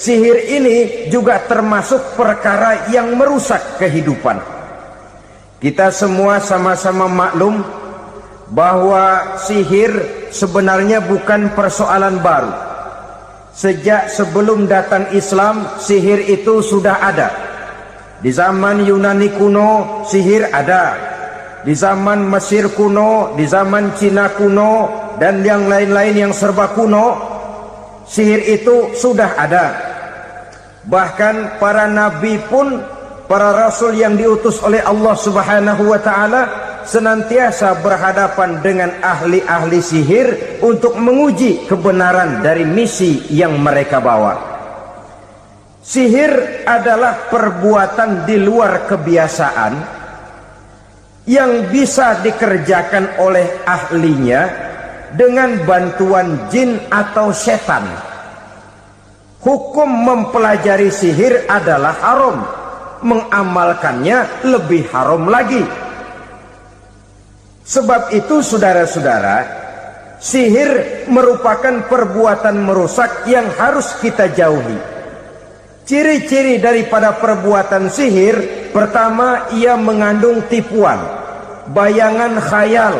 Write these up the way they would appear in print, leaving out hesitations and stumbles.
Sihir ini juga termasuk perkara yang merusak kehidupan. Kita semua sama-sama maklum bahwa sihir sebenarnya bukan persoalan baru. Sejak sebelum datang Islam, sihir itu sudah ada. Di zaman Yunani kuno, sihir ada. Di zaman Mesir kuno, di zaman Cina kuno, dan yang lain-lain yang serba kuno, sihir itu sudah ada. Bahkan para nabi pun, para rasul yang diutus oleh Allah Subhanahu wa ta'ala, senantiasa berhadapan dengan ahli-ahli sihir untuk menguji kebenaran dari misi yang mereka bawa. Sihir adalah perbuatan di luar kebiasaan yang bisa dikerjakan oleh ahlinya dengan bantuan jin atau setan. Hukum mempelajari sihir adalah haram, mengamalkannya lebih haram lagi. Sebab itu saudara-saudara, sihir merupakan perbuatan merusak yang harus kita jauhi. Ciri-ciri daripada perbuatan sihir, pertama, ia mengandung tipuan, bayangan khayal.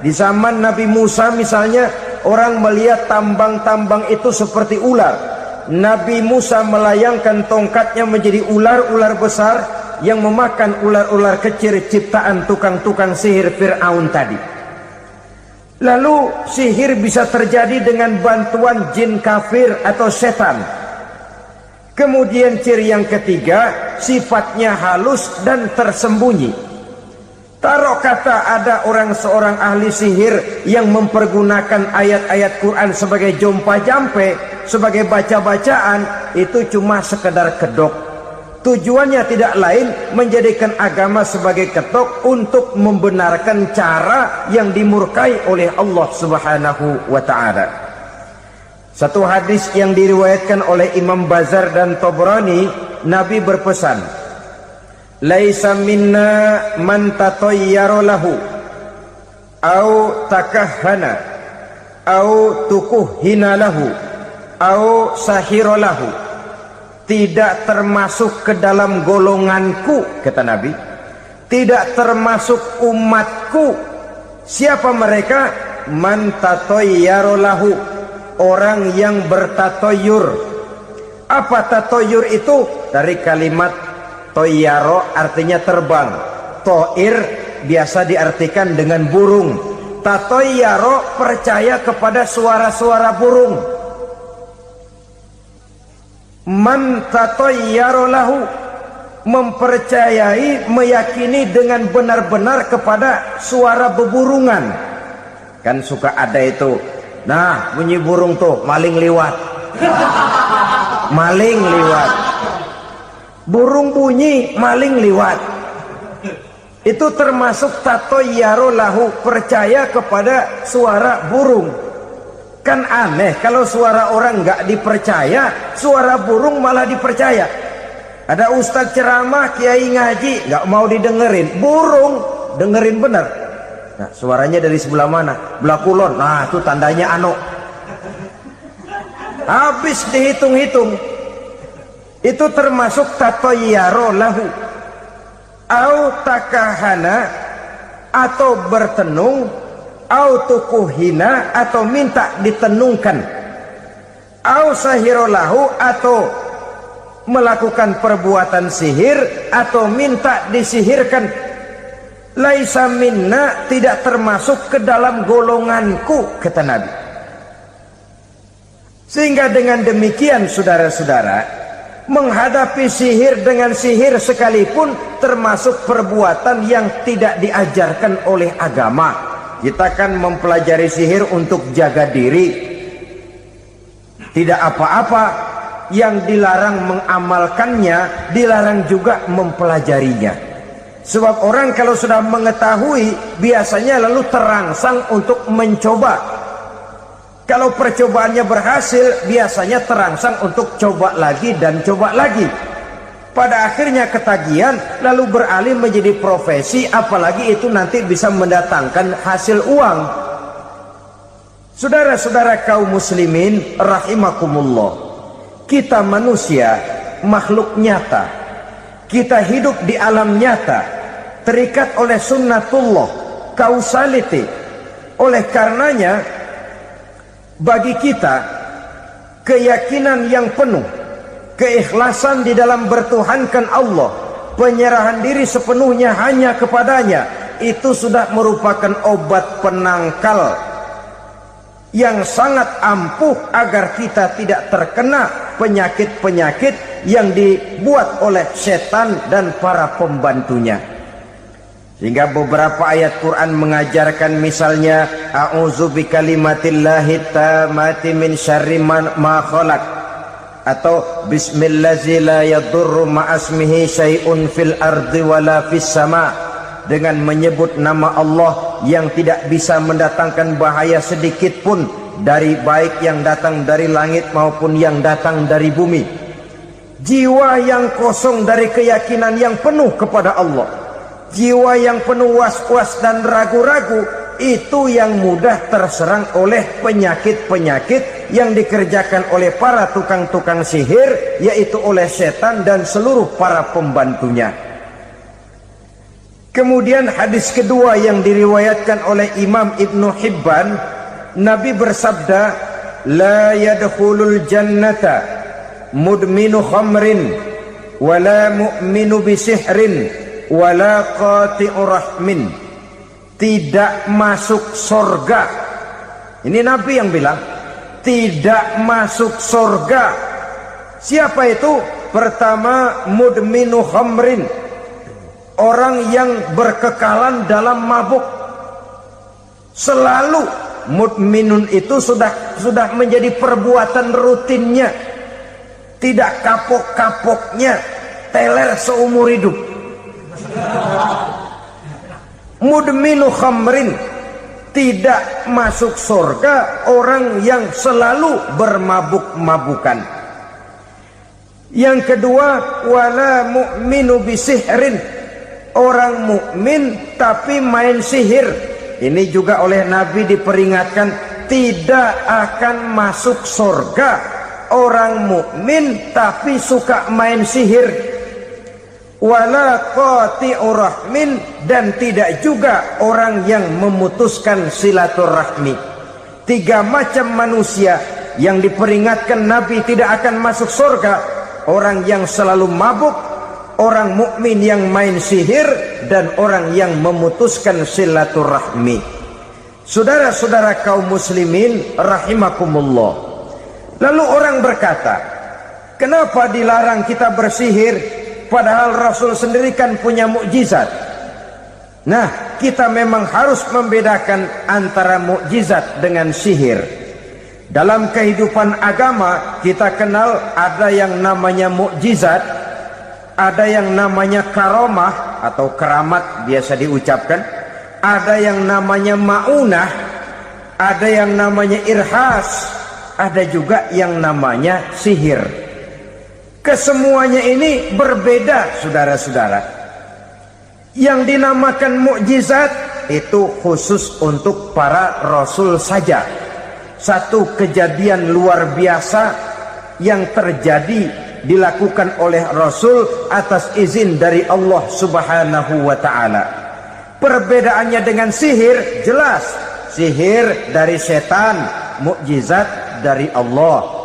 Di zaman Nabi Musa misalnya, orang melihat tambang-tambang itu seperti ular. Nabi Musa melayangkan tongkatnya menjadi ular-ular besar yang memakan ular-ular kecil ciptaan tukang-tukang sihir Fir'aun tadi. Lalu sihir bisa terjadi dengan bantuan jin kafir atau setan. Kemudian ciri yang ketiga, sifatnya halus dan tersembunyi. Taruh kata ada seorang ahli sihir yang mempergunakan ayat-ayat Quran sebagai jompa-jampe, sebagai baca-bacaan, itu cuma sekedar kedok. Tujuannya tidak lain menjadikan agama sebagai ketok untuk membenarkan cara yang dimurkai oleh Allah Subhanahu wa ta'ala. Satu hadis yang diriwayatkan oleh Imam Bazar dan Tabrani, Nabi berpesan, "Laisa minna man tatayyara lahu au takahhana au tukuhhina lahu au sahira lahu." Tidak termasuk ke dalam golonganku, kata Nabi. Tidak termasuk umatku. Siapa mereka? Man tatayyara lahu, orang yang bertatoyur. Apa tatoyur itu? Dari kalimat toyaro, artinya terbang. Toir biasa diartikan dengan burung. Tatoyaro percaya kepada suara-suara burung. Man tatayyara lahu, mempercayai, meyakini dengan benar-benar kepada suara beburungan. Kan suka ada itu, nah bunyi burung tuh, maling liwat. Maling liwat. Burung bunyi, maling liwat. Itu termasuk tatayyara lahu, percaya kepada suara burung. Kan aneh kalau suara orang nggak dipercaya, suara burung malah dipercaya. Ada ustadz ceramah, kiai ngaji, nggak mau didengerin, burung dengerin bener. Nah, suaranya dari sebelah mana? Belah kulon. Nah, itu tandanya ano. Habis dihitung-hitung. Itu termasuk tatayyara lahu. Au takahana, atau bertenung, au tukuhina, atau minta ditenungkan, au sahirolahu, atau melakukan perbuatan sihir atau minta disihirkan. Laisa minna, tidak termasuk ke dalam golonganku, kata Nabi. Sehingga dengan demikian saudara-saudara, menghadapi sihir dengan sihir sekalipun termasuk perbuatan yang tidak diajarkan oleh agama. Kita kan mempelajari sihir untuk jaga diri. Tidak apa-apa, yang dilarang mengamalkannya, dilarang juga mempelajarinya. Sebab orang kalau sudah mengetahui, biasanya lalu terangsang untuk mencoba. Kalau percobaannya berhasil, biasanya terangsang untuk coba lagi dan coba lagi. Pada akhirnya ketagihan, lalu beralih menjadi profesi, apalagi itu nanti bisa mendatangkan hasil uang. Saudara-saudara kaum muslimin rahimakumullah, Kita manusia makhluk nyata, kita hidup di alam nyata, terikat oleh sunnatullah, causality. Oleh karenanya bagi kita keyakinan yang penuh, keikhlasan di dalam bertuhankan Allah, penyerahan diri sepenuhnya hanya kepadanya, itu sudah merupakan obat penangkal yang sangat ampuh agar kita tidak terkena penyakit-penyakit yang dibuat oleh setan dan para pembantunya. Sehingga beberapa ayat Quran mengajarkan, misalnya a'udzu bikalimatillahi tammati min syarri ma khalaq, atau bismillazi la yadurru ma'asmihi syai'un fil ardi wala fis sama, dengan menyebut nama Allah yang tidak bisa mendatangkan bahaya sedikit pun, dari baik yang datang dari langit maupun yang datang dari bumi. Jiwa yang kosong dari keyakinan yang penuh kepada Allah, jiwa yang penuh was-was dan ragu-ragu, itu yang mudah terserang oleh penyakit-penyakit yang dikerjakan oleh para tukang-tukang sihir, yaitu oleh setan dan seluruh para pembantunya. Kemudian hadis kedua yang diriwayatkan oleh Imam Ibnu Hibban, Nabi bersabda, la yadkhulul jannata mudminu khamrin wala mu'minu bisihrin wala qati'u rahmin. Tidak masuk surga. Ini Nabi yang bilang, tidak masuk surga. Siapa itu? Pertama, mudminu khamrin, orang yang berkekalan dalam mabuk. Selalu mudminun itu sudah menjadi perbuatan rutinnya, tidak kapok-kapoknya, teler seumur hidup. Mudminu khamrin, tidak masuk surga orang yang selalu bermabuk-mabukan. Yang kedua, wala mu'minu bisihrin, orang mukmin tapi main sihir. Ini juga oleh Nabi diperingatkan, tidak akan masuk surga orang mukmin tapi suka main sihir. Wala qati'u rahmin, dan tidak juga orang yang memutuskan silaturahmi. Tiga macam manusia yang diperingatkan Nabi tidak akan masuk surga: orang yang selalu mabuk, orang mukmin yang main sihir, dan orang yang memutuskan silaturahmi. Saudara-saudara kaum muslimin rahimakumullah. Lalu orang berkata, kenapa dilarang kita bersihir? Padahal Rasul sendiri kan punya mukjizat. Nah, kita memang harus membedakan antara mukjizat dengan sihir. Dalam kehidupan agama kita kenal ada yang namanya mukjizat, ada yang namanya karomah atau keramat biasa diucapkan, ada yang namanya maunah, ada yang namanya irhas, ada juga yang namanya sihir. Kesemuanya ini berbeda, saudara-saudara. Yang dinamakan mukjizat itu khusus untuk para rasul saja. Satu kejadian luar biasa yang terjadi dilakukan oleh rasul atas izin dari Allah Subhanahu wa taala. Perbedaannya dengan sihir jelas. Sihir dari setan, mukjizat dari Allah.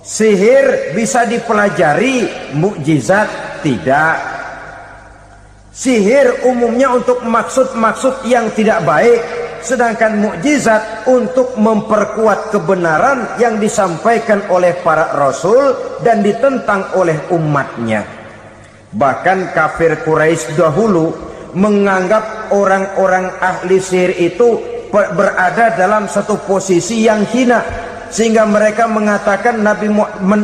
Sihir bisa dipelajari, mukjizat tidak. Sihir umumnya untuk maksud-maksud yang tidak baik, sedangkan mukjizat untuk memperkuat kebenaran yang disampaikan oleh para rasul dan ditentang oleh umatnya. Bahkan kafir Quraisy dahulu menganggap orang-orang ahli sihir itu berada dalam satu posisi yang hina, sehingga mereka mengatakan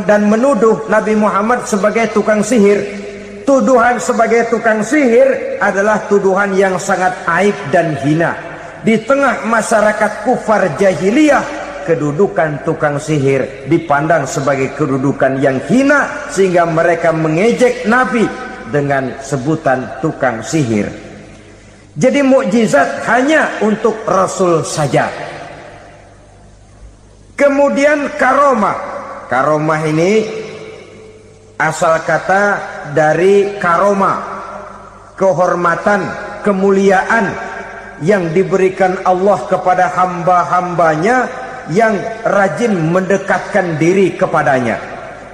dan menuduh Nabi Muhammad sebagai tukang sihir. Tuduhan sebagai tukang sihir adalah tuduhan yang sangat aib dan hina. Di tengah masyarakat kufar jahiliyah, kedudukan tukang sihir dipandang sebagai kedudukan yang hina, sehingga mereka mengejek Nabi dengan sebutan tukang sihir. Jadi mukjizat hanya untuk Rasul saja. Kemudian karomah. Karomah ini asal kata dari karoma, kehormatan, kemuliaan yang diberikan Allah kepada hamba-hambanya yang rajin mendekatkan diri kepadanya.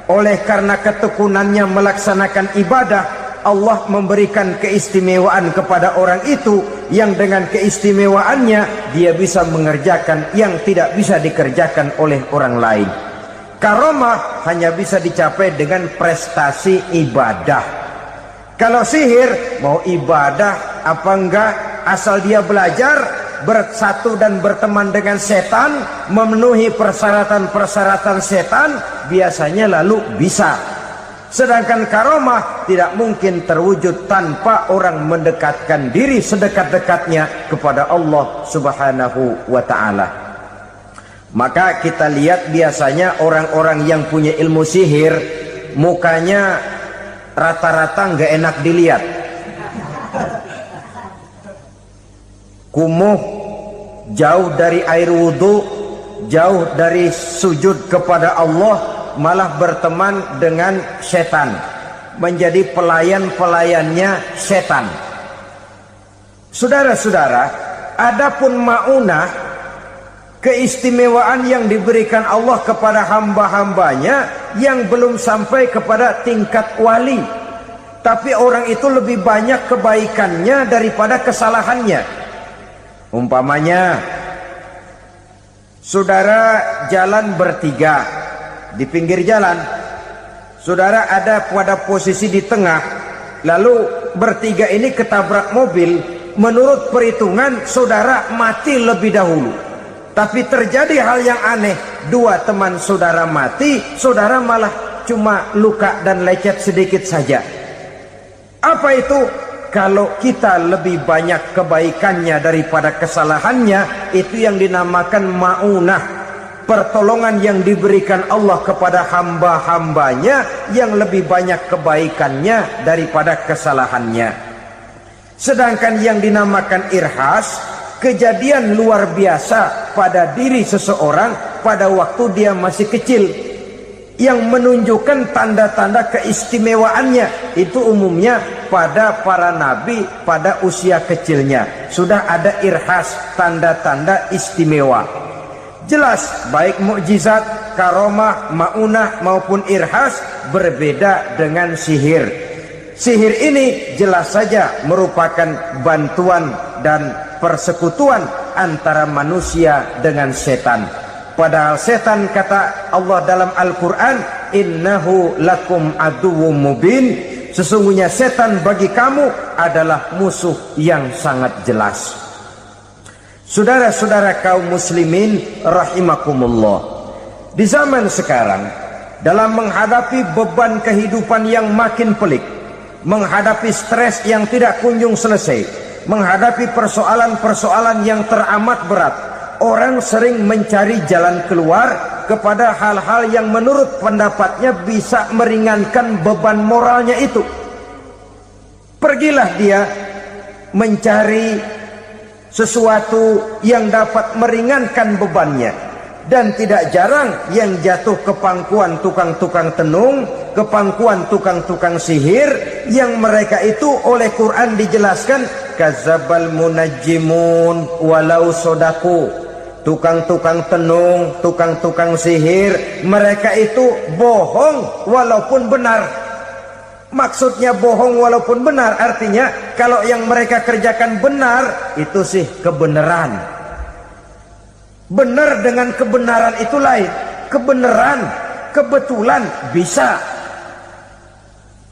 Oleh karena ketekunannya melaksanakan ibadah, Allah memberikan keistimewaan kepada orang itu yang dengan keistimewaannya dia bisa mengerjakan yang tidak bisa dikerjakan oleh orang lain. Karomah hanya bisa dicapai dengan prestasi ibadah. Kalau sihir mau ibadah apa enggak, asal dia belajar, bersatu dan berteman dengan setan, memenuhi persyaratan-persyaratan setan, biasanya lalu bisa. Sedangkan karomah tidak mungkin terwujud tanpa orang mendekatkan diri sedekat-dekatnya kepada Allah Subhanahu wa ta'ala. Maka kita lihat biasanya orang-orang yang punya ilmu sihir, mukanya rata-rata nggak enak dilihat. Kumuh, jauh dari air wudhu, jauh dari sujud kepada Allah, malah berteman dengan setan, menjadi pelayan-pelayannya setan. Saudara-saudara, adapun maunah, keistimewaan yang diberikan Allah kepada hamba-hambanya yang belum sampai kepada tingkat wali, tapi orang itu lebih banyak kebaikannya daripada kesalahannya. Umpamanya, saudara jalan bertiga di pinggir jalan, saudara ada pada posisi di tengah, lalu bertiga ini ketabrak mobil. Menurut perhitungan saudara mati lebih dahulu, tapi terjadi hal yang aneh, dua teman saudara mati, saudara malah cuma luka dan lecet sedikit saja. Apa itu? Kalau kita lebih banyak kebaikannya daripada kesalahannya, itu yang dinamakan maunah, pertolongan yang diberikan Allah kepada hamba-hambanya yang lebih banyak kebaikannya daripada kesalahannya. Sedangkan yang dinamakan irhas, kejadian luar biasa pada diri seseorang pada waktu dia masih kecil, yang menunjukkan tanda-tanda keistimewaannya. Itu umumnya pada para nabi pada usia kecilnya sudah ada irhas, tanda-tanda istimewa. Jelas baik mukjizat, karomah, maunah maupun irhas berbeda dengan sihir. Sihir ini jelas saja merupakan bantuan dan persekutuan antara manusia dengan setan. Padahal setan, kata Allah dalam Al-Quran, innahu lakum aduwwum mubin, sesungguhnya setan bagi kamu adalah musuh yang sangat jelas. Saudara-saudara kaum muslimin rahimakumullah, di zaman sekarang dalam menghadapi beban kehidupan yang makin pelik, menghadapi stres yang tidak kunjung selesai, menghadapi persoalan-persoalan yang teramat berat, orang sering mencari jalan keluar kepada hal-hal yang menurut pendapatnya bisa meringankan beban moralnya itu. Pergilah dia mencari sesuatu yang dapat meringankan bebannya. Dan tidak jarang yang jatuh ke pangkuan tukang-tukang tenung, ke pangkuan tukang-tukang sihir, yang mereka itu oleh Quran dijelaskan kadzabal munajjimun walau sodaku. Tukang-tukang tenung, tukang-tukang sihir, mereka itu bohong walaupun benar. Maksudnya bohong walaupun benar, artinya kalau yang mereka kerjakan benar, itu sih kebenaran. Benar dengan kebenaran itu lain. Kebenaran, kebetulan bisa,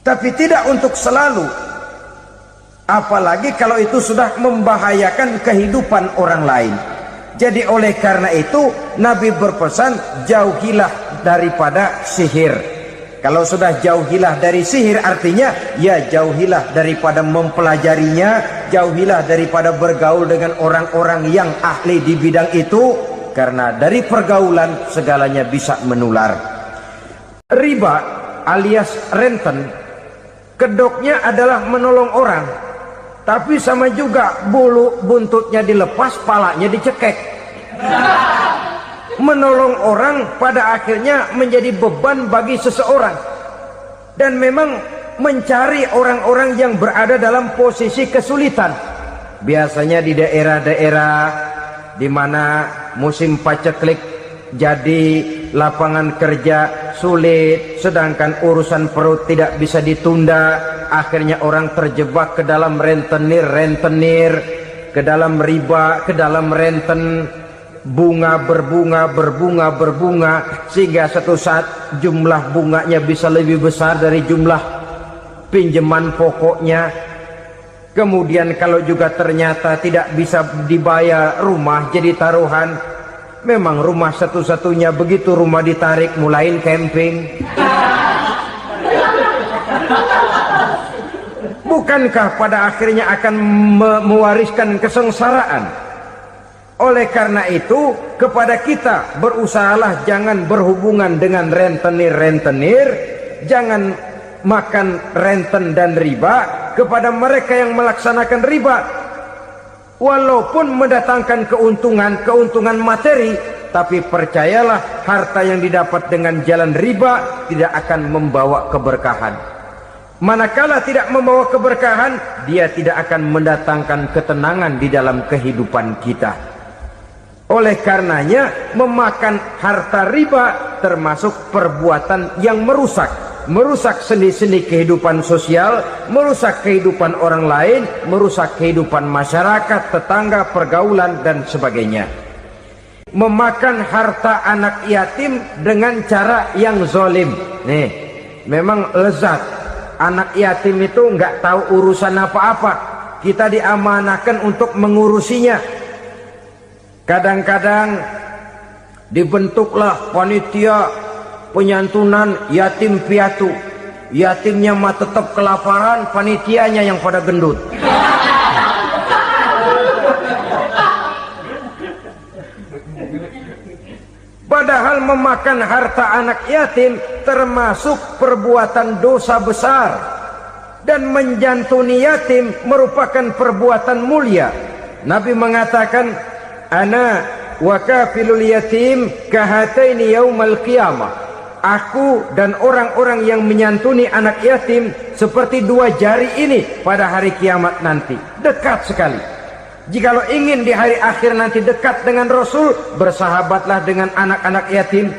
tapi tidak untuk selalu. Apalagi kalau itu sudah membahayakan kehidupan orang lain. Jadi oleh karena itu Nabi berpesan, jauhilah daripada sihir. Kalau sudah jauhilah dari sihir, artinya ya jauhilah daripada mempelajarinya, jauhilah daripada bergaul dengan orang-orang yang ahli di bidang itu, karena dari pergaulan segalanya bisa menular. Riba alias renten, kedoknya adalah menolong orang, tapi sama juga bulu buntutnya dilepas, palanya dicekek. menolong orang pada akhirnya menjadi beban bagi seseorang. Dan memang mencari orang-orang yang berada dalam posisi kesulitan. Biasanya di daerah-daerah di mana musim paceklik jadi lapangan kerja sulit, sedangkan urusan perut tidak bisa ditunda, akhirnya orang terjebak ke dalam rentenir, ke dalam riba, ke dalam renten, bunga berbunga, sehingga satu saat jumlah bunganya bisa lebih besar dari jumlah pinjaman pokoknya. Kemudian kalau juga ternyata tidak bisa dibayar, rumah jadi taruhan. Memang rumah satu-satunya, begitu rumah ditarik mulain camping. Bukankah pada akhirnya akan mewariskan kesengsaraan? Oleh karena itu, kepada kita berusahalah jangan berhubungan dengan rentenir, jangan makan renten dan riba. Kepada mereka yang melaksanakan riba, walaupun mendatangkan keuntungan materi, tapi percayalah harta yang didapat dengan jalan riba tidak akan membawa keberkahan. Manakala tidak membawa keberkahan, dia tidak akan mendatangkan ketenangan di dalam kehidupan kita. Oleh karenanya, memakan harta riba termasuk perbuatan yang merusak sendi-sendi kehidupan sosial, merusak kehidupan orang lain, merusak kehidupan masyarakat, tetangga, pergaulan, dan sebagainya. Memakan harta anak yatim dengan cara yang zolim. Nih, memang lezat. Anak yatim itu nggak tahu urusan apa-apa. Kita diamanahkan untuk mengurusinya. Kadang-kadang dibentuklah panitia penyantunan yatim piatu. Yatimnya mah tetap kelaparan, panitianya yang pada gendut. Padahal memakan harta anak yatim termasuk perbuatan dosa besar, dan menjantuni yatim merupakan perbuatan mulia. Nabi mengatakan, ana wa kafilul yatim kahataini yaumal qiyamah. Aku dan orang-orang yang menyantuni anak yatim seperti dua jari ini pada hari kiamat nanti. Dekat sekali. Jikalau ingin di hari akhir nanti dekat dengan Rasul, bersahabatlah dengan anak-anak yatim.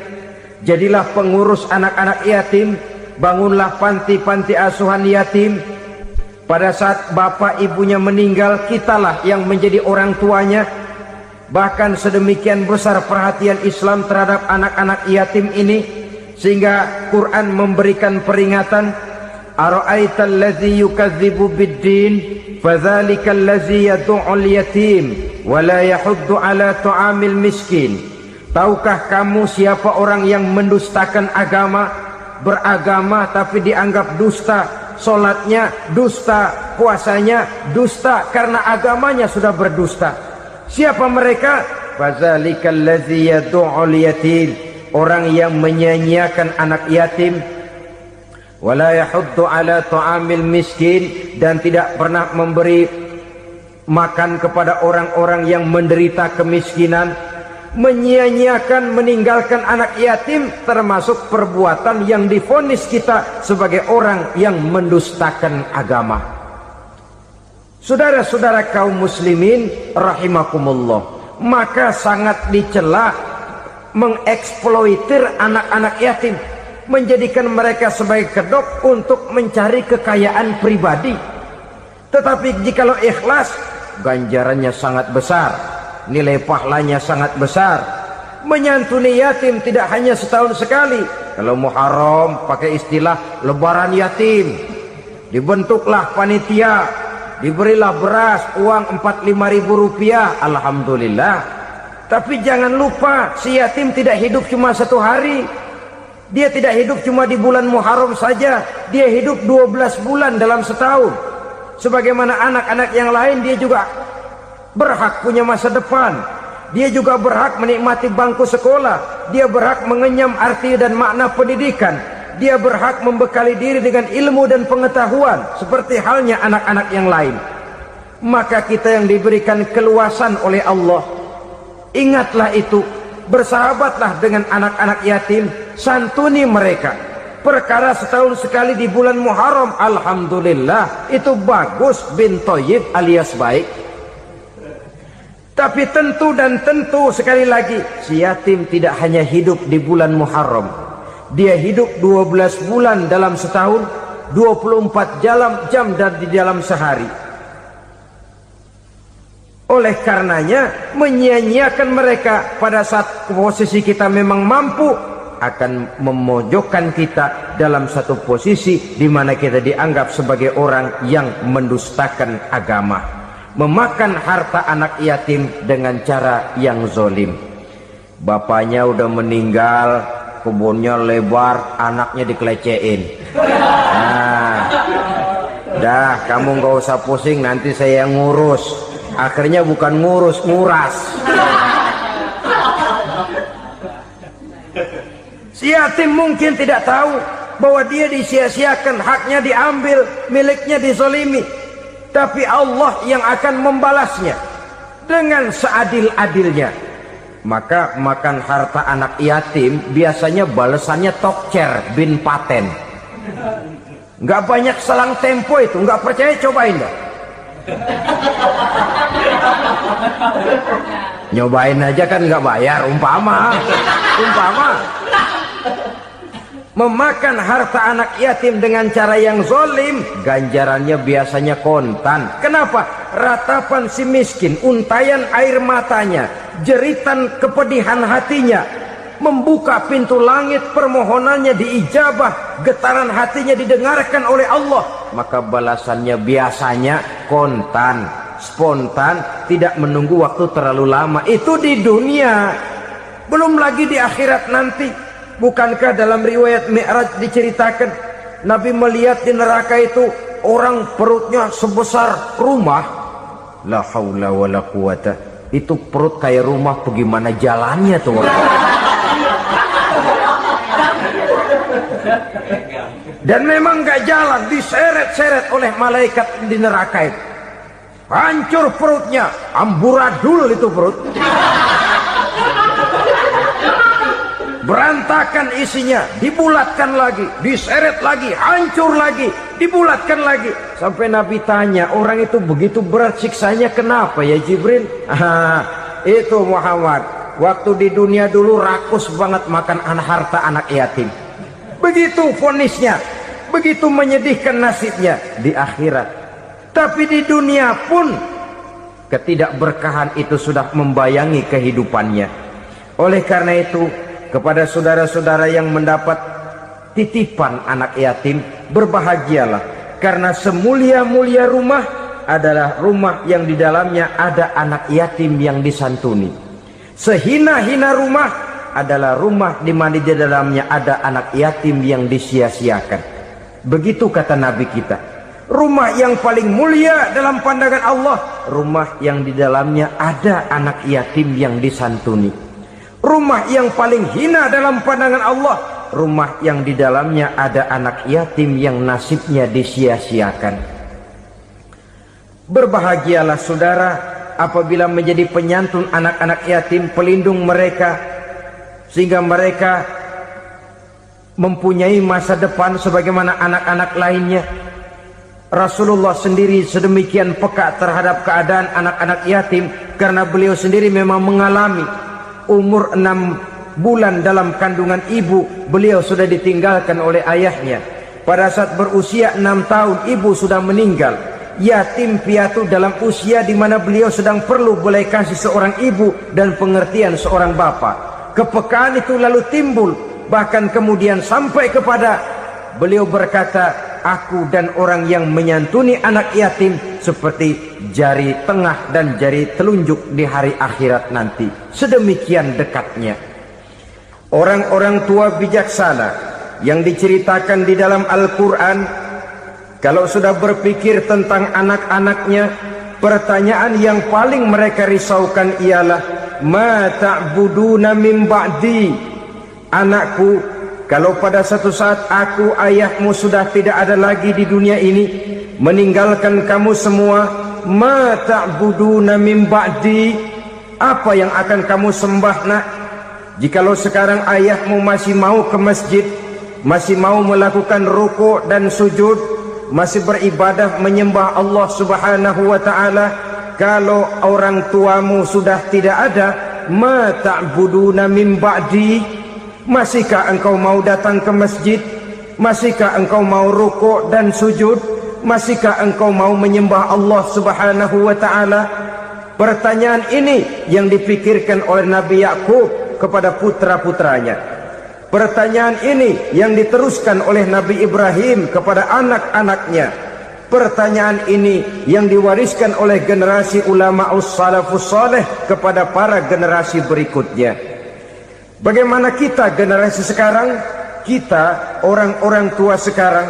Jadilah pengurus anak-anak yatim. Bangunlah panti-panti asuhan yatim. Pada saat bapak ibunya meninggal, kitalah yang menjadi orang tuanya. Bahkan sedemikian besar perhatian Islam terhadap anak-anak yatim ini, sehingga Quran memberikan peringatan, ara'aital ladzi yukadzibu bid-din fadzalikal ladzi yad'ul yatim wa la yahuddu ala ta'amil miskin. Tahukah kamu siapa orang yang mendustakan agama, beragama tapi dianggap dusta, salatnya dusta, puasanya dusta karena agamanya sudah berdusta. Siapa mereka? Fadzalikal ladzi yad'ul yatim, orang yang menyia-nyiakan anak yatim, wala yahuddu ala ta'amil miskin, dan tidak pernah memberi makan kepada orang-orang yang menderita kemiskinan. Menyia-nyiakan, meninggalkan anak yatim termasuk perbuatan yang divonis kita sebagai orang yang mendustakan agama. Saudara-saudara kaum muslimin rahimakumullah, maka sangat dicela mengeksploitir anak-anak yatim, menjadikan mereka sebagai kedok untuk mencari kekayaan pribadi. Tetapi jikalau ikhlas, ganjarannya sangat besar, nilai pahalanya sangat besar. Menyantuni yatim tidak hanya setahun sekali. Kalau Muharram pakai istilah lebaran yatim, dibentuklah panitia, diberilah beras, uang 45.000 rupiah, alhamdulillah. Tapi jangan lupa, si yatim tidak hidup cuma satu hari. Dia tidak hidup cuma di bulan Muharram saja. Dia hidup 12 bulan dalam setahun. Sebagaimana anak-anak yang lain, dia juga berhak punya masa depan. Dia juga berhak menikmati bangku sekolah. Dia berhak mengenyam arti dan makna pendidikan. Dia berhak membekali diri dengan ilmu dan pengetahuan, seperti halnya anak-anak yang lain. Maka kita yang diberikan keluasan oleh Allah, ingatlah itu, bersahabatlah dengan anak-anak yatim, santuni mereka. Perkara setahun sekali di bulan Muharram, alhamdulillah, itu bagus, bin Thayyib alias baik. Tapi tentu dan tentu sekali lagi, si yatim tidak hanya hidup di bulan Muharram. Dia hidup 12 bulan dalam setahun, 24 jam di dalam sehari. Oleh karenanya, menyia-nyiakan mereka pada saat posisi kita memang mampu akan memojokkan kita dalam satu posisi di mana kita dianggap sebagai orang yang mendustakan agama, memakan harta anak yatim dengan cara yang zolim. Bapaknya udah meninggal, kebunnya lebar, anaknya dikelecehin. Nah, dah kamu nggak usah pusing, nanti saya yang ngurus. Akhirnya bukan ngurus, nguras. Si yatim mungkin tidak tahu bahwa dia disia-siakan, haknya diambil, miliknya dizolimi. Tapi Allah yang akan membalasnya dengan seadil-adilnya. Maka makan harta anak yatim biasanya balasannya tokcer bin paten. Nggak banyak selang tempo itu, nggak percaya cobain dah. Nyobain aja kan nggak bayar, umpama memakan harta anak yatim dengan cara yang zolim, ganjarannya biasanya kontan. Kenapa? Ratapan si miskin, untayan air matanya, jeritan kepedihan hatinya, membuka pintu langit, permohonannya diijabah, getaran hatinya didengarkan oleh Allah, maka balasannya biasanya kontan, spontan, tidak menunggu waktu terlalu lama. Itu di dunia, belum lagi di akhirat nanti. Bukankah dalam riwayat Mi'raj diceritakan Nabi melihat di neraka itu orang perutnya sebesar rumah? La haula wala quwata. Itu perut kayak rumah, bagaimana jalannya tuh orang? Dan memang gak jalan, diseret-seret oleh malaikat di neraka itu. Hancur perutnya, amburadul itu perut. Berantakan isinya, dibulatkan lagi, diseret lagi, hancur lagi, dibulatkan lagi. Sampai Nabi tanya, orang itu begitu berat siksanya kenapa ya Jibril? Itu Muhammad, waktu di dunia dulu rakus banget makan harta anak yatim. Begitu vonisnya, begitu menyedihkan nasibnya di akhirat. Tapi di dunia pun ketidakberkahan itu sudah membayangi kehidupannya. Oleh karena itu, kepada saudara-saudara yang mendapat titipan anak yatim, berbahagialah, karena semulia-mulia rumah adalah rumah yang di dalamnya ada anak yatim yang disantuni. Sehina-hina rumah adalah rumah di mana di dalamnya ada anak yatim yang disia-siakan. Begitu kata Nabi kita. Rumah yang paling mulia dalam pandangan Allah, rumah yang di dalamnya ada anak yatim yang disantuni. Rumah yang paling hina dalam pandangan Allah, rumah yang di dalamnya ada anak yatim yang nasibnya disia-siakan. Berbahagialah saudara apabila menjadi penyantun anak-anak yatim, pelindung mereka, sehingga mereka mempunyai masa depan sebagaimana anak-anak lainnya. Rasulullah sendiri sedemikian peka terhadap keadaan anak-anak yatim karena beliau sendiri memang mengalami. Umur 6 bulan dalam kandungan ibu, beliau sudah ditinggalkan oleh ayahnya. Pada saat berusia 6 tahun, ibu sudah meninggal. Yatim piatu dalam usia di mana beliau sedang perlu belas kasih seorang ibu dan pengertian seorang bapa. Kepekaan itu lalu timbul, bahkan kemudian sampai kepada beliau berkata, aku dan orang yang menyantuni anak yatim seperti jari tengah dan jari telunjuk di hari akhirat nanti. Sedemikian dekatnya. Orang-orang tua bijaksana yang diceritakan di dalam Al-Quran, kalau sudah berpikir tentang anak-anaknya, pertanyaan yang paling mereka risaukan ialah, ma ta'buduna min ba'di? Anakku, kalau pada satu saat aku, ayahmu sudah tidak ada lagi di dunia ini, meninggalkan kamu semua, ma ta'buduna min ba'di? Apa yang akan kamu sembah nak? jikalau sekarang ayahmu masih mau ke masjid, masih mau melakukan rukuk dan sujud, masih beribadah menyembah Allah Subhanahu wa ta'ala, kalau orang tuamu sudah tidak ada, ma ta'buduna min ba'di, masihkah engkau mau datang ke masjid? Masihkah engkau mau rukuk dan sujud? Masihkah engkau mau menyembah Allah Subhanahu wa ta'ala? Pertanyaan ini yang dipikirkan oleh Nabi Yakub kepada putra-putranya. Pertanyaan ini yang diteruskan oleh Nabi Ibrahim kepada anak-anaknya. Pertanyaan ini yang diwariskan oleh generasi ulama salafus saleh kepada para generasi berikutnya. Bagaimana kita generasi sekarang? Kita orang-orang tua sekarang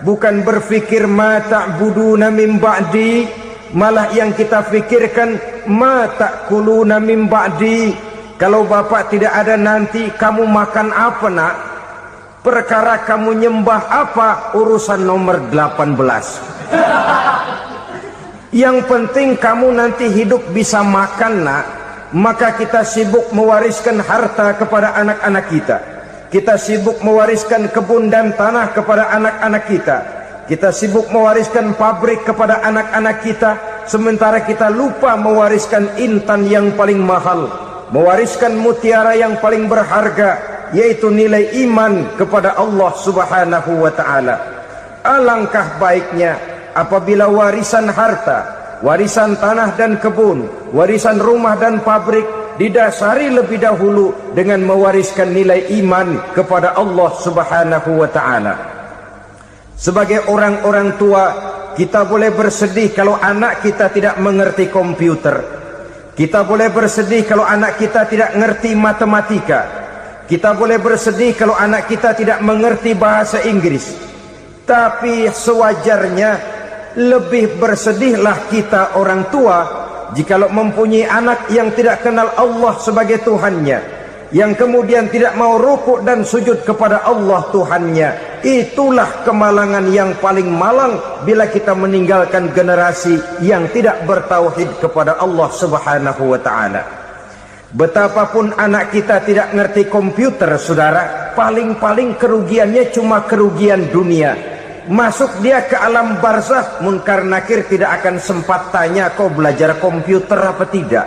bukan berfikir ma ta'buduna min ba'di, malah yang kita fikirkan ma ta'kuluna min ba'di. Kalau bapak tidak ada nanti kamu makan apa nak? Perkara kamu nyembah apa? Urusan nomor 18. Yang penting kamu nanti hidup bisa makan nak. Maka kita sibuk mewariskan harta kepada anak-anak kita. Kita sibuk mewariskan kebun dan tanah kepada anak-anak kita. Kita sibuk mewariskan pabrik kepada anak-anak kita, sementara kita lupa mewariskan intan yang paling mahal, mewariskan mutiara yang paling berharga, yaitu nilai iman kepada Allah Subhanahu wa ta'ala. Alangkah baiknya apabila warisan harta, warisan tanah dan kebun, warisan rumah dan pabrik didasari lebih dahulu dengan mewariskan nilai iman kepada Allah Subhanahu wa ta'ala. Sebagai orang-orang tua, kita boleh bersedih kalau anak kita tidak mengerti komputer. Kita boleh bersedih kalau anak kita tidak mengerti matematika. Kita boleh bersedih kalau anak kita tidak mengerti bahasa Inggris. Tapi sewajarnya lebih bersedihlah kita orang tua jikalau mempunyai anak yang tidak kenal Allah sebagai Tuhannya, yang kemudian tidak mau rukuk dan sujud kepada Allah Tuhannya. Itulah kemalangan yang paling malang bila kita meninggalkan generasi yang tidak bertauhid kepada Allah Subhanahu wa ta'ala. Betapapun anak kita tidak ngerti komputer, saudara, paling-paling kerugiannya cuma kerugian dunia. Masuk dia ke alam barzakh, munkar nakir tidak akan sempat tanya kau belajar komputer apa tidak.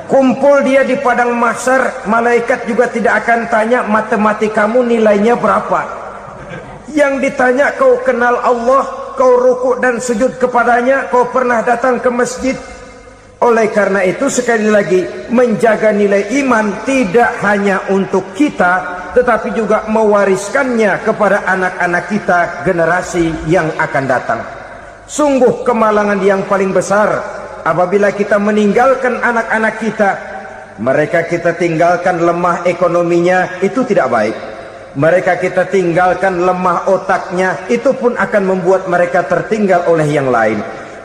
Kumpul dia di padang mahsyar, malaikat juga tidak akan tanya matematikamu nilainya berapa. Yang ditanya kau kenal Allah, kau rukuk dan sujud kepadanya, kau pernah datang ke masjid. Oleh karena itu sekali lagi, menjaga nilai iman tidak hanya untuk kita, tetapi juga mewariskannya kepada anak-anak kita generasi yang akan datang. Sungguh kemalangan yang paling besar apabila kita meninggalkan anak-anak kita. Mereka kita tinggalkan lemah ekonominya, itu tidak baik. Mereka kita tinggalkan lemah otaknya, itu pun akan membuat mereka tertinggal oleh yang lain.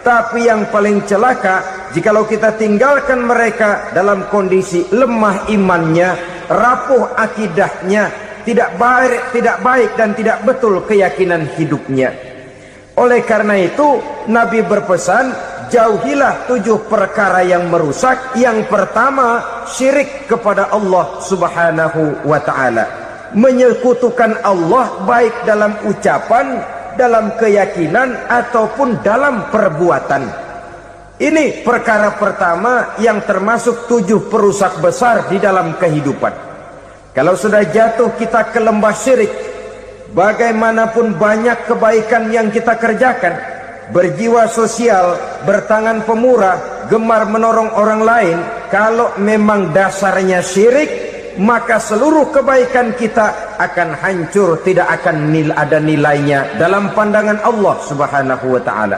Tapi yang paling celaka, jikalau kita tinggalkan mereka dalam kondisi lemah imannya, rapuh akidahnya, tidak baik dan tidak betul keyakinan hidupnya. Oleh karena itu Nabi berpesan, jauhilah 7 perkara yang merusak. Yang pertama, syirik kepada Allah Subhanahu wa ta'ala, menyekutukan Allah baik dalam ucapan, dalam keyakinan ataupun dalam perbuatan. Ini perkara pertama yang termasuk 7 perusak besar di dalam kehidupan. Kalau sudah jatuh kita ke lembah syirik, bagaimanapun banyak kebaikan yang kita kerjakan, berjiwa sosial, bertangan pemurah, gemar menolong orang lain, kalau memang dasarnya syirik, maka seluruh kebaikan kita akan hancur, tidak akan ada nilainya dalam pandangan Allah Subhanahu wa ta'ala.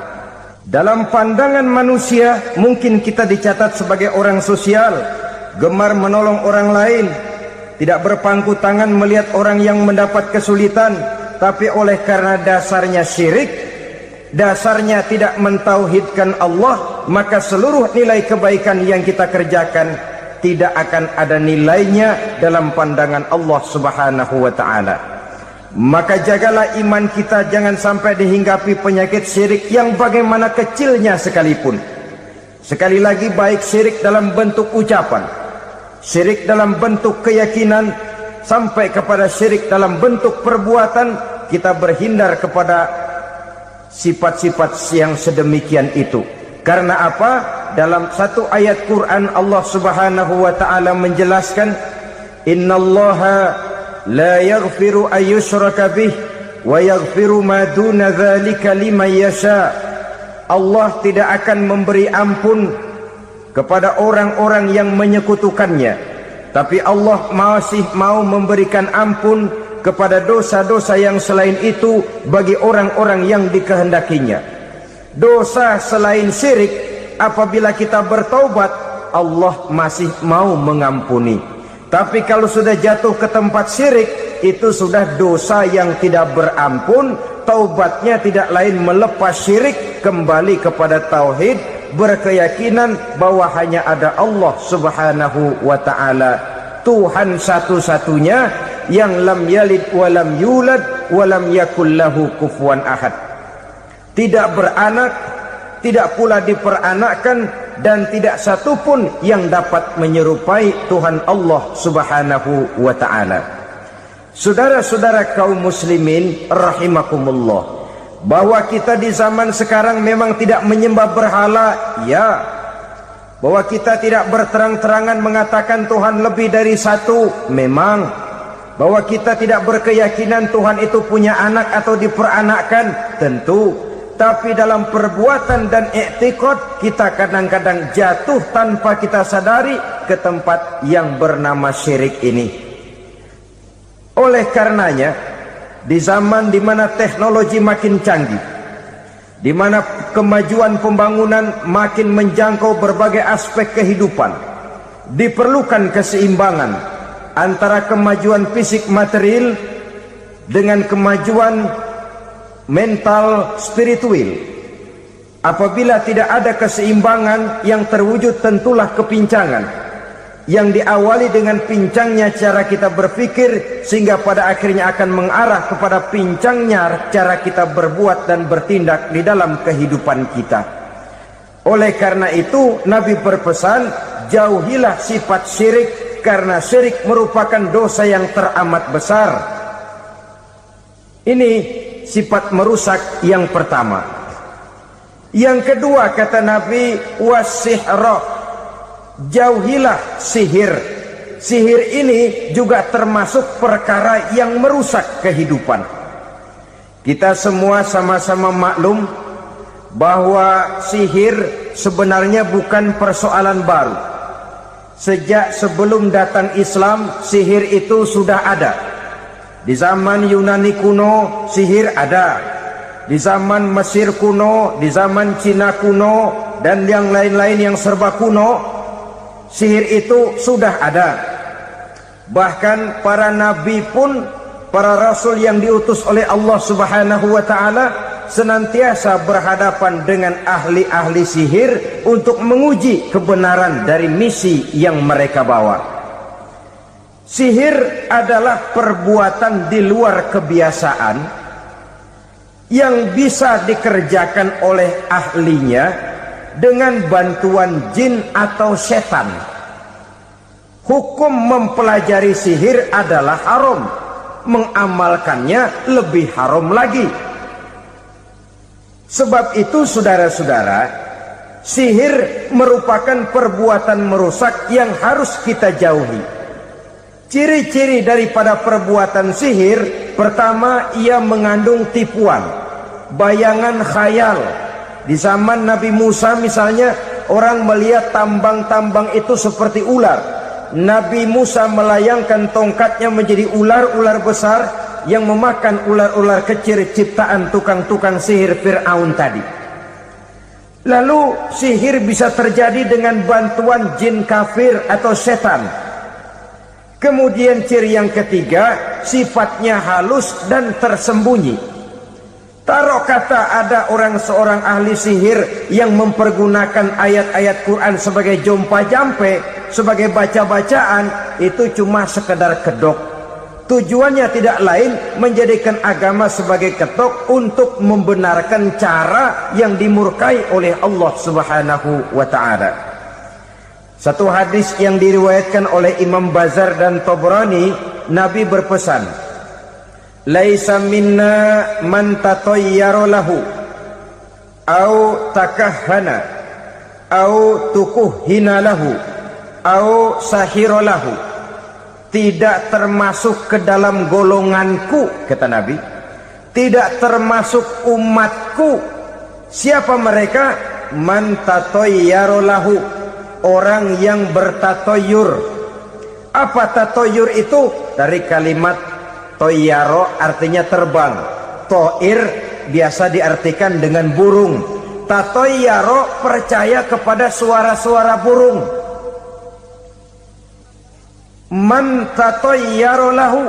Dalam pandangan manusia mungkin kita dicatat sebagai orang sosial, gemar menolong orang lain, tidak berpangku tangan melihat orang yang mendapat kesulitan. Tapi oleh karena dasarnya syirik, dasarnya tidak mentauhidkan Allah, maka seluruh nilai kebaikan yang kita kerjakan tidak akan ada nilainya dalam pandangan Allah Subhanahu wa ta'ala. Maka jagalah iman kita jangan sampai dihinggapi penyakit syirik yang bagaimana kecilnya sekalipun. Sekali lagi, baik syirik dalam bentuk ucapan, syirik dalam bentuk keyakinan, sampai kepada syirik dalam bentuk perbuatan, kita berhindar kepada sifat-sifat yang sedemikian itu. Karena apa? Dalam satu ayat Quran Allah Subhanahu wa taala menjelaskan, innallaha la yaghfiru ayyushraka bih wa yaghfiru ma duna dzalika liman yasha. Allah tidak akan memberi ampun kepada orang-orang yang menyekutukannya, tapi Allah masih mau memberikan ampun kepada dosa-dosa yang selain itu bagi orang-orang yang dikehendakinya. Dosa selain syirik, apabila kita bertaubat, Allah masih mau mengampuni. Tapi kalau sudah jatuh ke tempat syirik, itu sudah dosa yang tidak berampun. Taubatnya tidak lain melepas syirik, kembali kepada tauhid, berkeyakinan bahwa hanya ada Allah Subhanahu wa ta'ala, Tuhan satu-satunya, yang lam yalid walam yulad walam yakul lahu kufuwan ahad. Tidak beranak, tidak pula diperanakkan, dan tidak satupun yang dapat menyerupai Tuhan Allah Subhanahu wa ta'ala. Saudara-saudara kaum muslimin rahimakumullah, bahwa kita di zaman sekarang memang tidak menyembah berhala, ya. Bahwa kita tidak berterang-terangan mengatakan Tuhan lebih dari satu, memang. Bahwa kita tidak berkeyakinan Tuhan itu punya anak atau diperanakkan, tentu. Tapi dalam perbuatan dan i'tiqad, kita kadang-kadang jatuh tanpa kita sadari ke tempat yang bernama syirik ini. Oleh karenanya, di zaman di mana teknologi makin canggih, di mana kemajuan pembangunan makin menjangkau berbagai aspek kehidupan, diperlukan keseimbangan antara kemajuan fisik material dengan kemajuan mental spiritual. Apabila tidak ada keseimbangan, yang terwujud tentulah kepincangan, yang diawali dengan pincangnya cara kita berpikir, sehingga pada akhirnya akan mengarah kepada pincangnya cara kita berbuat dan bertindak di dalam kehidupan kita. Oleh karena itu Nabi berpesan, jauhilah sifat syirik, karena syirik merupakan dosa yang teramat besar. Ini sifat merusak yang pertama. Yang kedua, kata Nabi, wasihra, jauhilah sihir. Sihir ini juga termasuk perkara yang merusak kehidupan. Kita semua sama-sama maklum bahwa sihir sebenarnya bukan persoalan baru. Sejak sebelum datang Islam, sihir itu sudah ada. Di zaman Yunani kuno, sihir ada. Di zaman Mesir kuno, di zaman Cina kuno, dan yang lain-lain yang serba kuno, sihir itu sudah ada. Bahkan para nabi pun, para rasul yang diutus oleh Allah Subhanahu wa ta'ala, senantiasa berhadapan dengan ahli-ahli sihir untuk menguji kebenaran dari misi yang mereka bawa. Sihir adalah perbuatan di luar kebiasaan yang bisa dikerjakan oleh ahlinya dengan bantuan jin atau setan. Hukum mempelajari sihir adalah haram, mengamalkannya lebih haram lagi. Sebab itu saudara-saudara, sihir merupakan perbuatan merusak yang harus kita jauhi. Ciri-ciri daripada perbuatan sihir, pertama, ia mengandung tipuan, bayangan khayal. Di zaman Nabi Musa misalnya, orang melihat tambang-tambang itu seperti ular. Nabi Musa melayangkan tongkatnya menjadi ular-ular besar yang memakan ular-ular kecil ciptaan tukang-tukang sihir Fir'aun tadi. Lalu sihir bisa terjadi dengan bantuan jin kafir atau setan. Kemudian ciri yang ketiga, sifatnya halus dan tersembunyi. Taruh kata ada seorang ahli sihir yang mempergunakan ayat-ayat Quran sebagai jompa-jampe, sebagai baca-bacaan, itu cuma sekedar kedok. Tujuannya tidak lain menjadikan agama sebagai ketok untuk membenarkan cara yang dimurkai oleh Allah Subhanahu wa ta'ala. Satu hadis yang diriwayatkan oleh Imam Bazar dan Tabrani, Nabi berpesan, "Laisa minna man tatayyara lahu au takahhana au tukuhhina lahu au sahira lahu." Tidak termasuk ke dalam golonganku, kata Nabi, tidak termasuk umatku. Siapa mereka? Man tatayyara lahu, orang yang bertatoyur. Apa tatoyur itu? Dari kalimat toyaro, artinya terbang. Toir biasa diartikan dengan burung. Tatoyaro percaya kepada suara-suara burung. Man tatayyara lahu,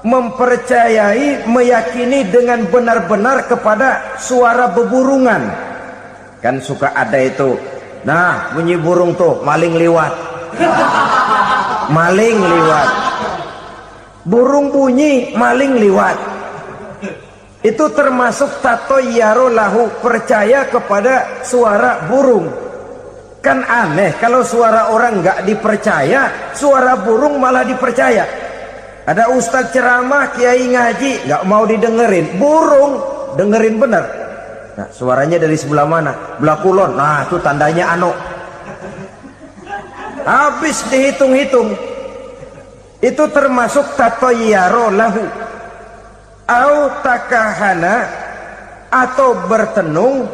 mempercayai, meyakini dengan benar-benar kepada suara beburungan. Kan suka ada itu, nah bunyi burung tuh, maling liwat. Maling liwat. Burung bunyi, maling liwat. Itu termasuk tatayyara lahu, percaya kepada suara burung. Kan aneh kalau suara orang nggak dipercaya, suara burung malah dipercaya. Ada ustadz ceramah, kiai ngaji, nggak mau didengerin, burung dengerin bener. Nah, suaranya dari sebelah mana? Belah kulon. Nah, itu tandanya anu. Habis dihitung-hitung. Itu termasuk tatayyara lahu. Au takahana, atau bertenung,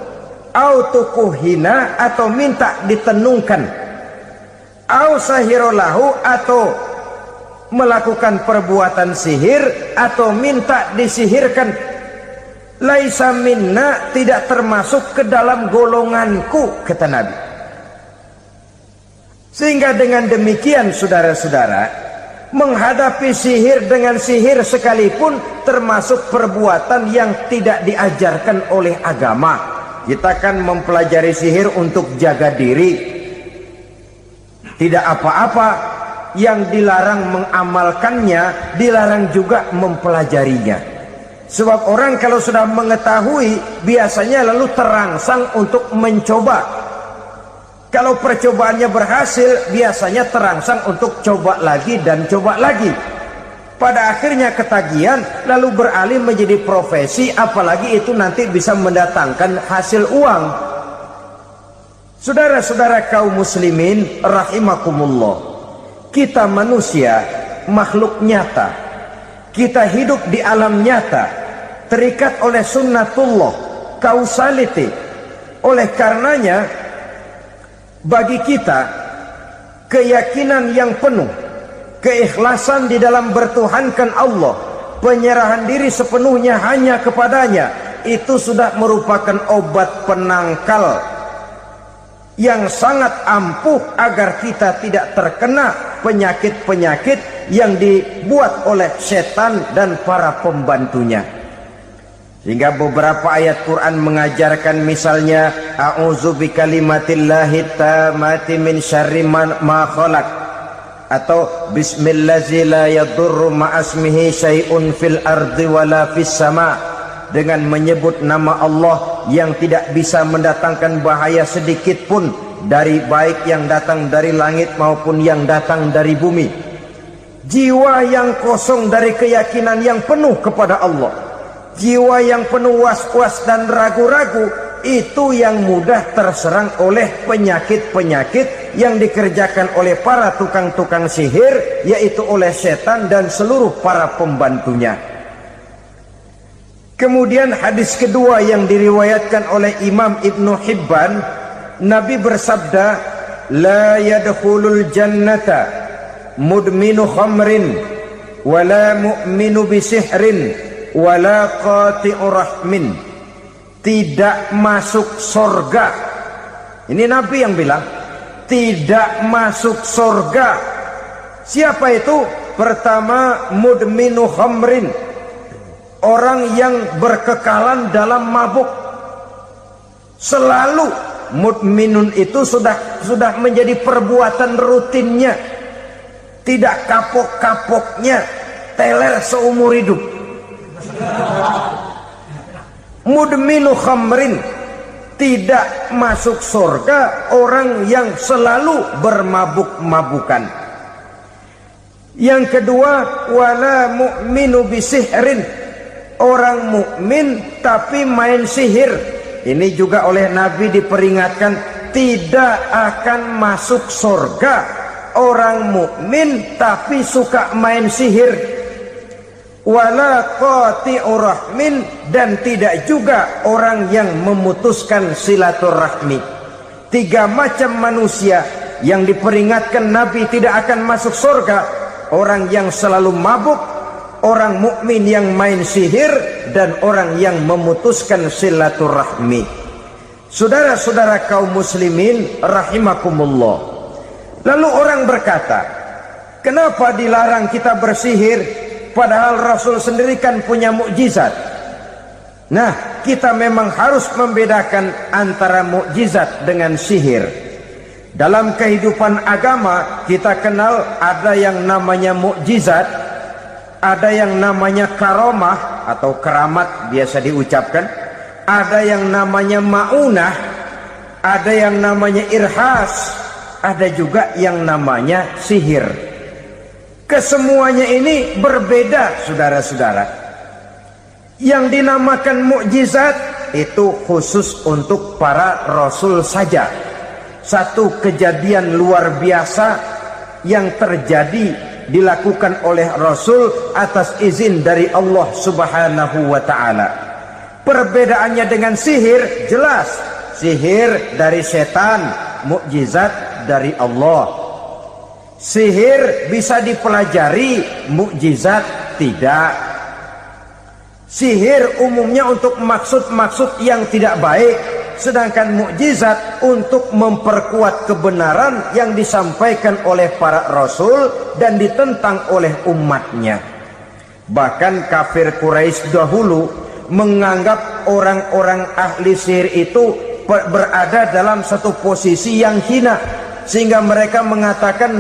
au tukuhina, atau minta ditenungkan, au sahirolahu, atau melakukan perbuatan sihir, atau minta disihirkan. Laisa minna, tidak termasuk ke dalam golonganku, kata Nabi. Sehingga dengan demikian, saudara-saudara, menghadapi sihir dengan sihir sekalipun termasuk perbuatan yang tidak diajarkan oleh agama. Kita kan mempelajari sihir untuk jaga diri, tidak apa-apa. Yang dilarang mengamalkannya, dilarang juga mempelajarinya. Sebab orang kalau sudah mengetahui, biasanya lalu terangsang untuk mencoba. Kalau percobaannya berhasil, biasanya terangsang untuk coba lagi dan coba lagi. Pada akhirnya ketagihan, lalu beralih menjadi profesi, apalagi itu nanti bisa mendatangkan hasil uang. Saudara-saudara kaum muslimin rahimakumullah, kita manusia makhluk nyata, kita hidup di alam nyata, terikat oleh sunnatullah, causality. Oleh karenanya bagi kita keyakinan yang penuh, keikhlasan di dalam bertuhankan Allah, penyerahan diri sepenuhnya hanya kepadanya, itu sudah merupakan obat penangkal yang sangat ampuh agar kita tidak terkena penyakit-penyakit yang dibuat oleh setan dan para pembantunya. Sehingga beberapa ayat Quran mengajarkan, misalnya a'udzu bikalimatillahi tammati min syarri ma khalaq, atau bismillazi la yadurru ma'asmihi syai'un fil ardi wala fis sama, dengan menyebut nama Allah yang tidak bisa mendatangkan bahaya sedikit pun, dari baik yang datang dari langit maupun yang datang dari bumi. Jiwa yang kosong dari keyakinan yang penuh kepada Allah, jiwa yang penuh was-was dan ragu-ragu, itu yang mudah terserang oleh penyakit-penyakit yang dikerjakan oleh para tukang-tukang sihir, yaitu oleh setan dan seluruh para pembantunya. Kemudian hadis kedua yang diriwayatkan oleh Imam Ibnu Hibban, Nabi bersabda, la yadkhulul jannata mudminu khamrin wala mu'minu bisihrin wala qati'u rahmin. Tidak masuk surga. Ini Nabi yang bilang, tidak masuk surga. Siapa itu? Pertama, mudminu khamrin, orang yang berkekalan dalam mabuk. Selalu mudminun itu sudah menjadi perbuatan rutinnya, tidak kapok-kapoknya, teler seumur hidup. Mudminu khamrin, tidak masuk surga orang yang selalu bermabuk-mabukan. Yang kedua, wala mu'minu bisihrin, orang mukmin tapi main sihir. Ini juga oleh Nabi diperingatkan, tidak akan masuk surga orang mukmin tapi suka main sihir. Wala qati'u rahmin, dan tidak juga orang yang memutuskan silaturahmi. 3 macam manusia yang diperingatkan Nabi tidak akan masuk surga: orang yang selalu mabuk, orang mukmin yang main sihir, dan orang yang memutuskan silaturahmi. Saudara-saudara kaum muslimin rahimakumullah. Lalu orang berkata, kenapa dilarang kita bersihir? Padahal Rasul sendiri kan punya mukjizat. Nah, kita memang harus membedakan antara mukjizat dengan sihir. Dalam kehidupan agama kita kenal ada yang namanya mukjizat, ada yang namanya karomah atau keramat biasa diucapkan, ada yang namanya maunah, ada yang namanya irhas, ada juga yang namanya sihir. Kesemuanya ini berbeda, saudara-saudara. Yang dinamakan mukjizat itu khusus untuk para rasul saja. Satu kejadian luar biasa yang terjadi dilakukan oleh rasul atas izin dari Allah Subhanahu wa taala. Perbedaannya dengan sihir jelas. Sihir dari setan, mukjizat dari Allah. Sihir bisa dipelajari, mukjizat tidak. Sihir umumnya untuk maksud-maksud yang tidak baik, sedangkan mukjizat untuk memperkuat kebenaran yang disampaikan oleh para rasul dan ditentang oleh umatnya. Bahkan kafir Quraisy dahulu menganggap orang-orang ahli sihir itu berada dalam satu posisi yang hina, sehingga mereka mengatakan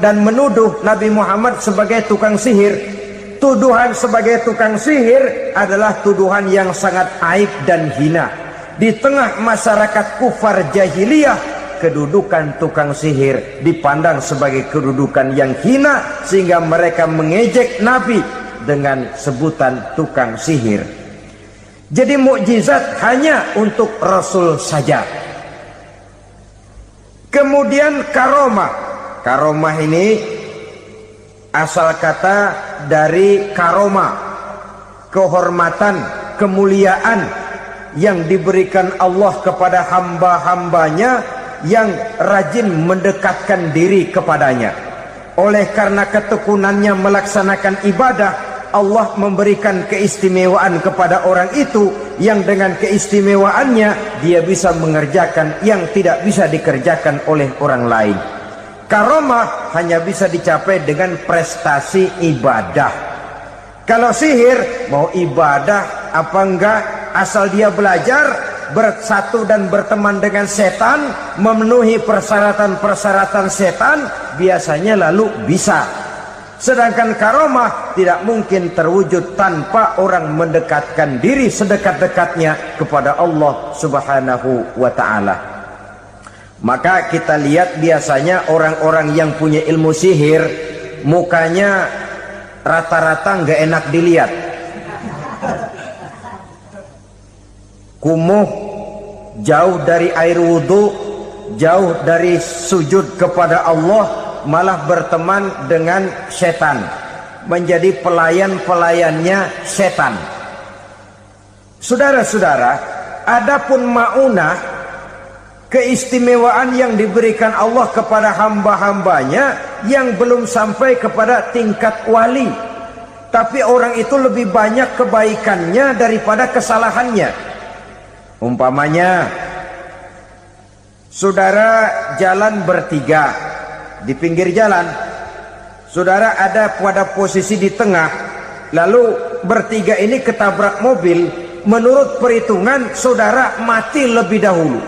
dan menuduh Nabi Muhammad sebagai tukang sihir. Tuduhan sebagai tukang sihir adalah tuduhan yang sangat aib dan hina. Di tengah masyarakat kufar jahiliyah, kedudukan tukang sihir dipandang sebagai kedudukan yang hina, sehingga mereka mengejek Nabi dengan sebutan tukang sihir. Jadi mukjizat hanya untuk Rasul saja. Kemudian karomah. Karomah ini asal kata dari karomah, kehormatan, kemuliaan yang diberikan Allah kepada hamba-hambanya yang rajin mendekatkan diri kepadanya. Oleh karena ketekunannya melaksanakan ibadah, Allah memberikan keistimewaan kepada orang itu, yang dengan keistimewaannya dia bisa mengerjakan yang tidak bisa dikerjakan oleh orang lain. Karomah hanya bisa dicapai dengan prestasi ibadah. Kalau sihir, mau ibadah apa enggak, asal dia belajar, bersatu dan berteman dengan setan, memenuhi persyaratan-persyaratan setan, biasanya lalu bisa. Sedangkan karomah tidak mungkin terwujud tanpa orang mendekatkan diri sedekat-dekatnya kepada Allah Subhanahu wa ta'ala. Maka kita lihat biasanya orang-orang yang punya ilmu sihir, mukanya rata-rata nggak enak dilihat. Kumuh, jauh dari air wudhu, jauh dari sujud kepada Allah, malah berteman dengan setan, menjadi pelayan-pelayannya setan. Saudara-saudara, adapun maunah, keistimewaan yang diberikan Allah kepada hamba-hambanya yang belum sampai kepada tingkat wali, tapi orang itu lebih banyak kebaikannya daripada kesalahannya. Umpamanya, saudara jalan bertiga, di pinggir jalan, saudara ada pada posisi di tengah, lalu bertiga ini ketabrak mobil. Menurut perhitungan saudara mati lebih dahulu,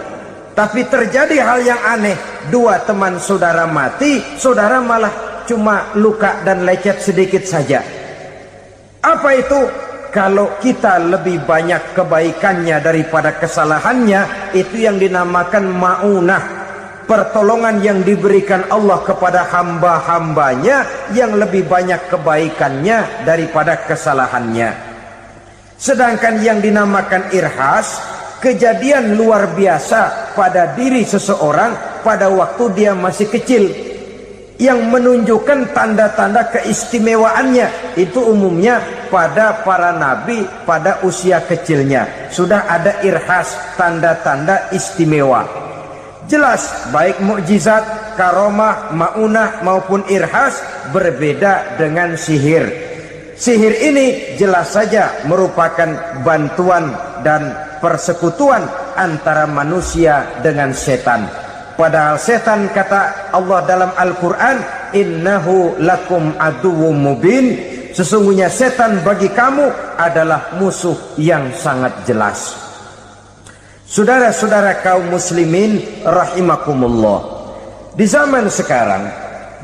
tapi terjadi hal yang aneh, dua teman saudara mati, saudara malah cuma luka dan lecet sedikit saja. Apa itu? kalau kita lebih banyak kebaikannya daripada kesalahannya, itu yang dinamakan ma'unah, pertolongan yang diberikan Allah kepada hamba-hambanya yang lebih banyak kebaikannya daripada kesalahannya. Sedangkan yang dinamakan irhas, kejadian luar biasa pada diri seseorang pada waktu dia masih kecil, yang menunjukkan tanda-tanda keistimewaannya. Itu umumnya pada para nabi pada usia kecilnya sudah ada irhas, tanda-tanda istimewa. Jelas baik mukjizat, karomah, maunah maupun irhas berbeda dengan sihir. Sihir ini jelas saja merupakan bantuan dan persekutuan antara manusia dengan setan. Padahal setan, kata Allah dalam Al-Quran, innahu lakum aduwwum mubin, sesungguhnya setan bagi kamu adalah musuh yang sangat jelas. Saudara-saudara kaum muslimin rahimakumullah, di zaman sekarang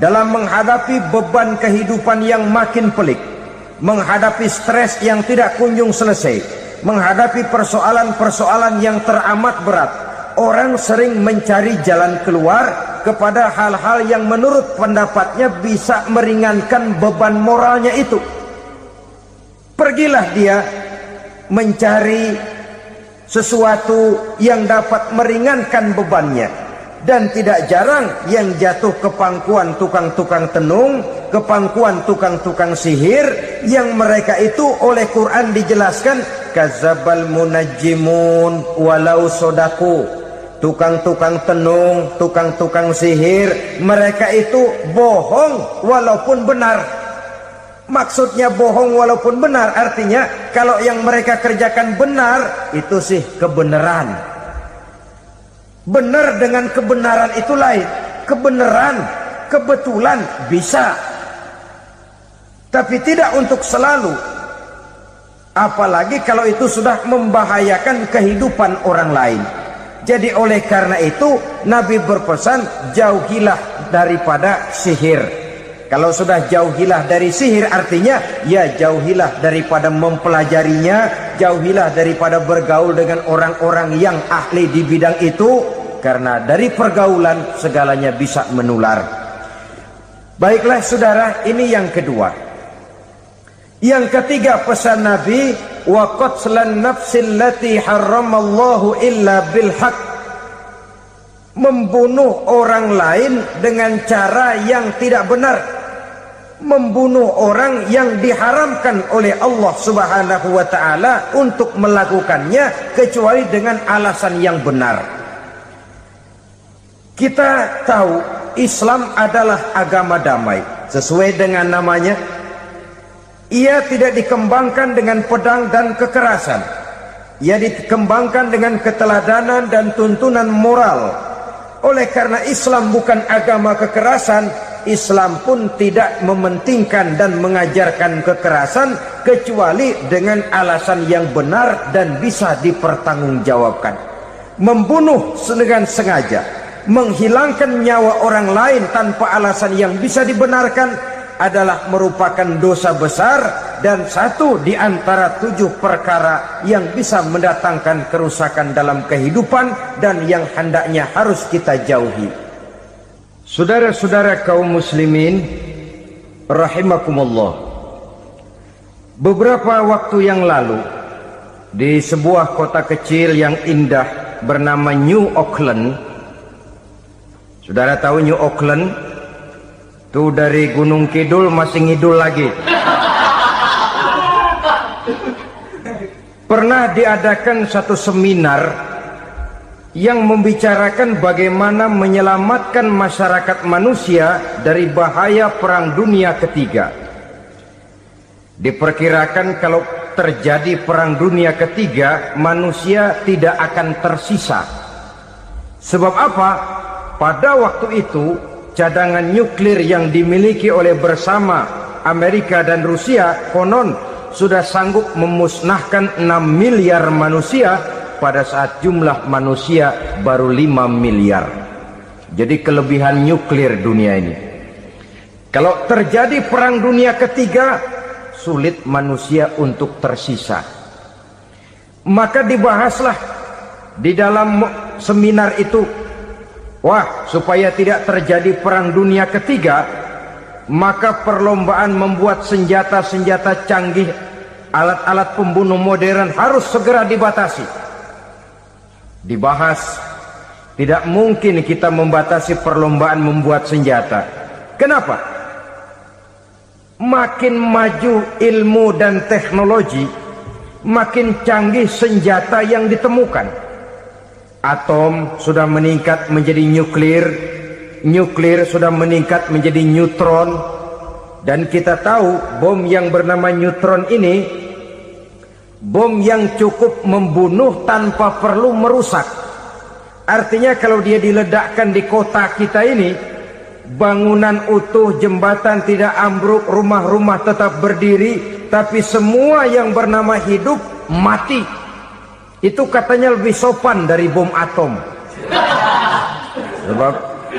dalam menghadapi beban kehidupan yang makin pelik, menghadapi stres yang tidak kunjung selesai, menghadapi persoalan-persoalan yang teramat berat, orang sering mencari jalan keluar kepada hal-hal yang menurut pendapatnya bisa meringankan beban moralnya itu. Pergilah dia mencari sesuatu yang dapat meringankan bebannya. Dan tidak jarang yang jatuh ke pangkuan tukang-tukang tenung, ke pangkuan tukang-tukang sihir, yang mereka itu oleh Quran dijelaskan kazabal munajjimun walau sodaku. Tukang-tukang tenung, tukang-tukang sihir, mereka itu bohong walaupun benar. Maksudnya bohong walaupun benar, artinya kalau yang mereka kerjakan benar, itu sih kebenaran. Benar dengan kebenaran itu lain. Kebenaran, kebetulan bisa, tapi tidak untuk selalu. Apalagi kalau itu sudah membahayakan kehidupan orang lain. Jadi oleh karena itu Nabi berpesan, jauhilah daripada sihir. Kalau sudah jauhilah dari sihir, artinya ya jauhilah daripada mempelajarinya, jauhilah daripada bergaul dengan orang-orang yang ahli di bidang itu, karena dari pergaulan segalanya bisa menular. Baiklah saudara, ini yang kedua. Yang ketiga pesan Nabi, wa qatlan nafsil lati harramallahu illa bil haq, membunuh orang lain dengan cara yang tidak benar, membunuh orang yang diharamkan oleh Allah Subhanahu wa taala untuk melakukannya kecuali dengan alasan yang benar. Kita tahu Islam adalah agama damai, sesuai dengan namanya. Ia tidak dikembangkan dengan pedang dan kekerasan. Ia dikembangkan dengan keteladanan dan tuntunan moral. Oleh karena Islam bukan agama kekerasan, Islam pun tidak mementingkan dan mengajarkan kekerasan kecuali dengan alasan yang benar dan bisa dipertanggungjawabkan. Membunuh dengan sengaja, menghilangkan nyawa orang lain tanpa alasan yang bisa dibenarkan adalah merupakan dosa besar dan satu di antara 7 perkara yang bisa mendatangkan kerusakan dalam kehidupan dan yang hendaknya harus kita jauhi. Saudara-saudara kaum muslimin rahimakumullah, beberapa waktu yang lalu di sebuah kota kecil yang indah bernama New Auckland. Saudara tahu New Auckland? Tuh dari Gunung Kidul masih ngidul lagi. Pernah diadakan satu seminar yang membicarakan bagaimana menyelamatkan masyarakat manusia dari bahaya Perang Dunia Ketiga. Diperkirakan kalau terjadi Perang Dunia Ketiga, manusia tidak akan tersisa. Sebab apa? Pada waktu itu cadangan nuklir yang dimiliki oleh bersama Amerika dan Rusia konon sudah sanggup memusnahkan 6 miliar manusia pada saat jumlah manusia baru 5 miliar. Jadi kelebihan nuklir dunia ini. Kalau terjadi Perang Dunia Ketiga, sulit manusia untuk tersisa. Maka dibahaslah di dalam seminar itu, supaya tidak terjadi perang dunia ketiga, maka perlombaan membuat senjata-senjata canggih, alat-alat pembunuh modern harus segera dibatasi. Dibahas, tidak mungkin kita membatasi perlombaan membuat senjata. Kenapa? Makin maju ilmu dan teknologi, makin canggih senjata yang ditemukan. Atom sudah meningkat menjadi nuklir, nuklir sudah meningkat menjadi neutron, dan kita tahu bom yang bernama neutron ini bom yang cukup membunuh tanpa perlu merusak. Artinya kalau dia diledakkan di kota kita ini, bangunan utuh, jembatan tidak ambruk, rumah-rumah tetap berdiri, tapi semua yang bernama hidup mati. Itu katanya lebih sopan dari bom atom. Sebab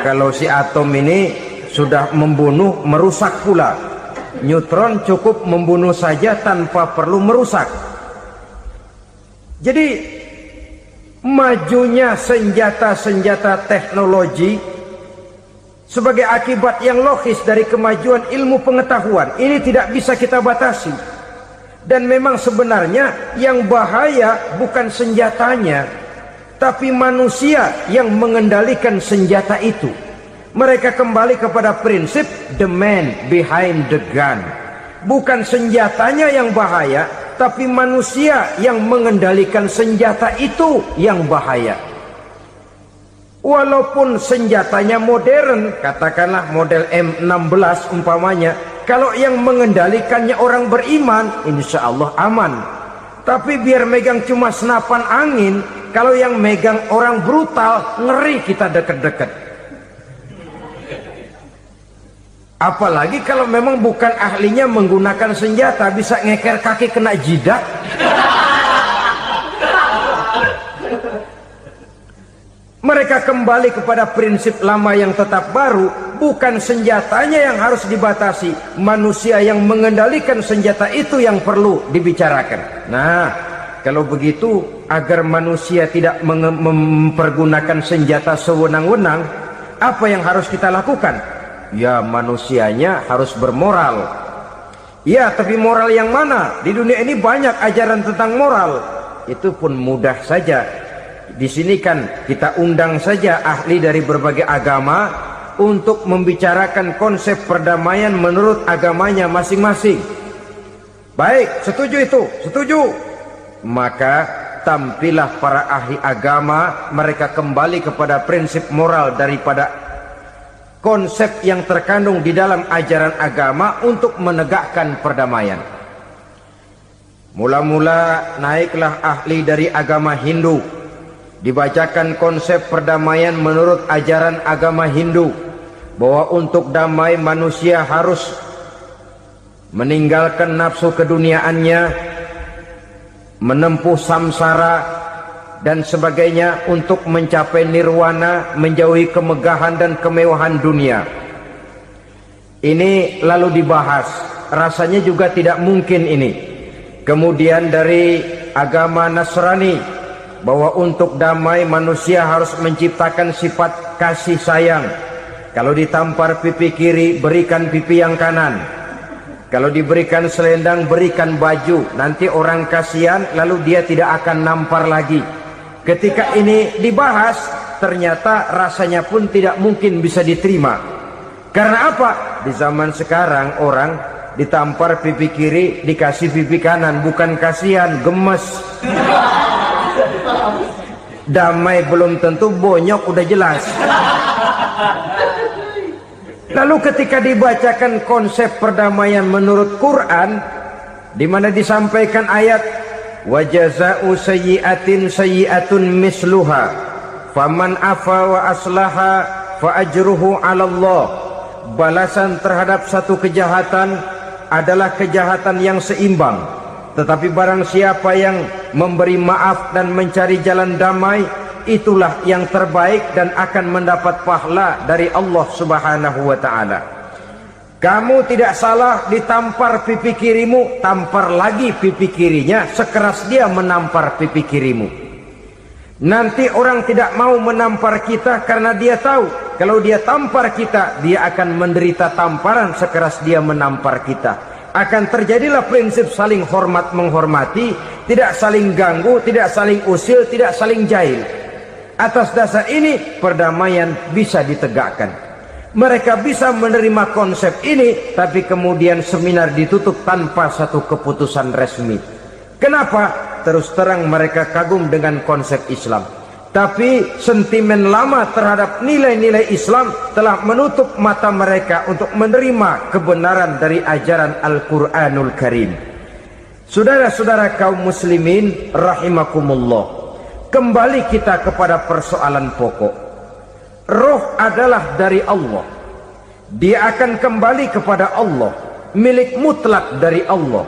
kalau si atom ini sudah membunuh, merusak pula. Neutron cukup membunuh saja tanpa perlu merusak. Jadi majunya senjata-senjata teknologi sebagai akibat yang logis dari kemajuan ilmu pengetahuan ini tidak bisa kita batasi. Dan memang sebenarnya yang bahaya bukan senjatanya, tapi manusia yang mengendalikan senjata itu. Mereka kembali kepada prinsip the man behind the gun. Bukan senjatanya yang bahaya, tapi manusia yang mengendalikan senjata itu yang bahaya. Walaupun senjatanya modern, katakanlah model M16 umpamanya, kalau yang mengendalikannya orang beriman, insya Allah aman. Tapi biar megang cuma senapan angin, kalau yang megang orang brutal, ngeri kita deket-deket. Apalagi kalau memang bukan ahlinya menggunakan senjata, bisa ngeker kaki kena jidat. Mereka kembali kepada prinsip lama yang tetap baru. Bukan senjatanya yang harus dibatasi, manusia yang mengendalikan senjata itu yang perlu dibicarakan. Nah, kalau begitu, agar manusia tidak mempergunakan senjata sewenang-wenang, apa yang harus kita lakukan? Ya, manusianya harus bermoral. Ya, tapi moral yang mana? Di dunia ini banyak ajaran tentang moral. Itu pun mudah saja. Di sini kan kita undang saja ahli dari berbagai agama untuk membicarakan konsep perdamaian menurut agamanya masing-masing. Baik, setuju itu, setuju. Maka tampillah para ahli agama, mereka kembali kepada prinsip moral daripada konsep yang terkandung di dalam ajaran agama untuk menegakkan perdamaian. Mula-mula naiklah ahli dari agama Hindu, dibacakan konsep perdamaian menurut ajaran agama Hindu, bahwa untuk damai manusia harus meninggalkan nafsu keduniaannya, menempuh samsara dan sebagainya untuk mencapai nirwana, menjauhi kemegahan dan kemewahan dunia. Ini lalu dibahas, rasanya juga tidak mungkin ini. Kemudian dari agama Nasrani, bahwa untuk damai manusia harus menciptakan sifat kasih sayang. Kalau ditampar pipi kiri, berikan pipi yang kanan. Kalau diberikan selendang, berikan baju. Nanti orang kasihan, lalu dia tidak akan nampar lagi. Ketika ini dibahas, ternyata rasanya pun tidak mungkin bisa diterima. Karena apa? Di zaman sekarang orang ditampar pipi kiri, dikasih pipi kanan. Bukan kasihan, gemes. Damai belum tentu, bonyok udah jelas. Lalu ketika dibacakan konsep perdamaian menurut Quran, di mana disampaikan ayat wa jazaa'u sayyi'atin sayyi'atun misluha faman afa wa aslaha fa ajruhu 'ala Allah. Balasan terhadap satu kejahatan adalah kejahatan yang seimbang, tetapi barang siapa yang memberi maaf dan mencari jalan damai, itulah yang terbaik dan akan mendapat pahala dari Allah Subhanahu wa ta'ala. Kamu tidak salah ditampar pipi kirimu, tampar lagi pipi kirinya sekeras dia menampar pipi kirimu. Nanti orang tidak mau menampar kita karena dia tahu kalau dia tampar kita, dia akan menderita tamparan sekeras dia menampar kita. Akan terjadilah prinsip saling hormat menghormati, tidak saling ganggu, tidak saling usil, tidak saling jahil. Atas dasar ini perdamaian bisa ditegakkan. Mereka bisa menerima konsep ini, tapi kemudian seminar ditutup tanpa satu keputusan resmi. Kenapa? Terus terang mereka kagum dengan konsep Islam, tapi sentimen lama terhadap nilai-nilai Islam telah menutup mata mereka untuk menerima kebenaran dari ajaran Al-Quranul Karim. Saudara-saudara kaum muslimin rahimakumullah, kembali kita kepada persoalan pokok. Roh adalah dari Allah. Dia akan kembali kepada Allah, milik mutlak dari Allah.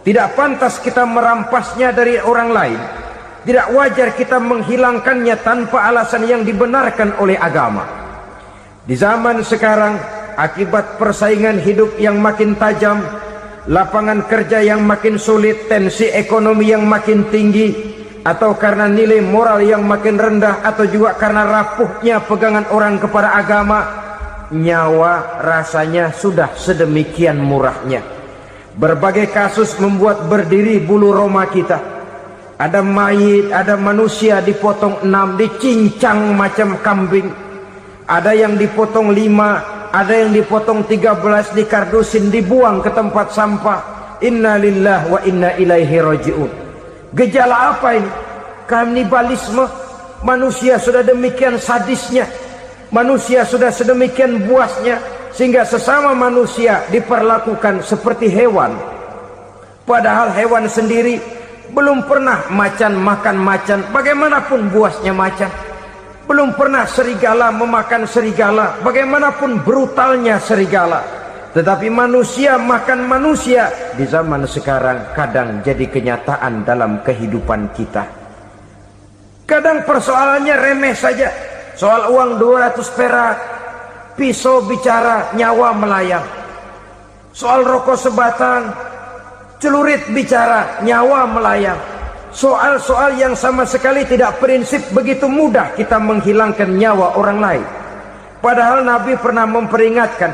Tidak pantas kita merampasnya dari orang lain. Tidak wajar kita menghilangkannya tanpa alasan yang dibenarkan oleh agama. Di zaman sekarang, akibat persaingan hidup yang makin tajam, lapangan kerja yang makin sulit, tensi ekonomi yang makin tinggi, atau karena nilai moral yang makin rendah, atau juga karena rapuhnya pegangan orang kepada agama, nyawa rasanya sudah sedemikian murahnya. Berbagai kasus membuat berdiri bulu roma kita. Ada mayit, ada manusia dipotong 6, dicincang macam kambing. Ada yang dipotong 5, ada yang dipotong 13, dikardusin, dibuang ke tempat sampah. Inna lillahi wa inna ilaihi raji'un. Gejala apa ini? Kanibalisme. Manusia sudah demikian sadisnya, manusia sudah sedemikian buasnya, sehingga sesama manusia diperlakukan seperti hewan. Padahal hewan sendiri belum pernah macan makan macan, bagaimanapun buasnya macan. Belum pernah serigala memakan serigala, bagaimanapun brutalnya serigala. Tetapi manusia makan manusia di zaman sekarang kadang jadi kenyataan dalam kehidupan kita. Kadang persoalannya remeh saja. Soal uang 200 perak, pisau bicara, nyawa melayang. Soal rokok sebatang, celurit bicara, nyawa melayang. Soal-soal yang sama sekali tidak prinsip, begitu mudah kita menghilangkan nyawa orang lain. Padahal Nabi pernah memperingatkan,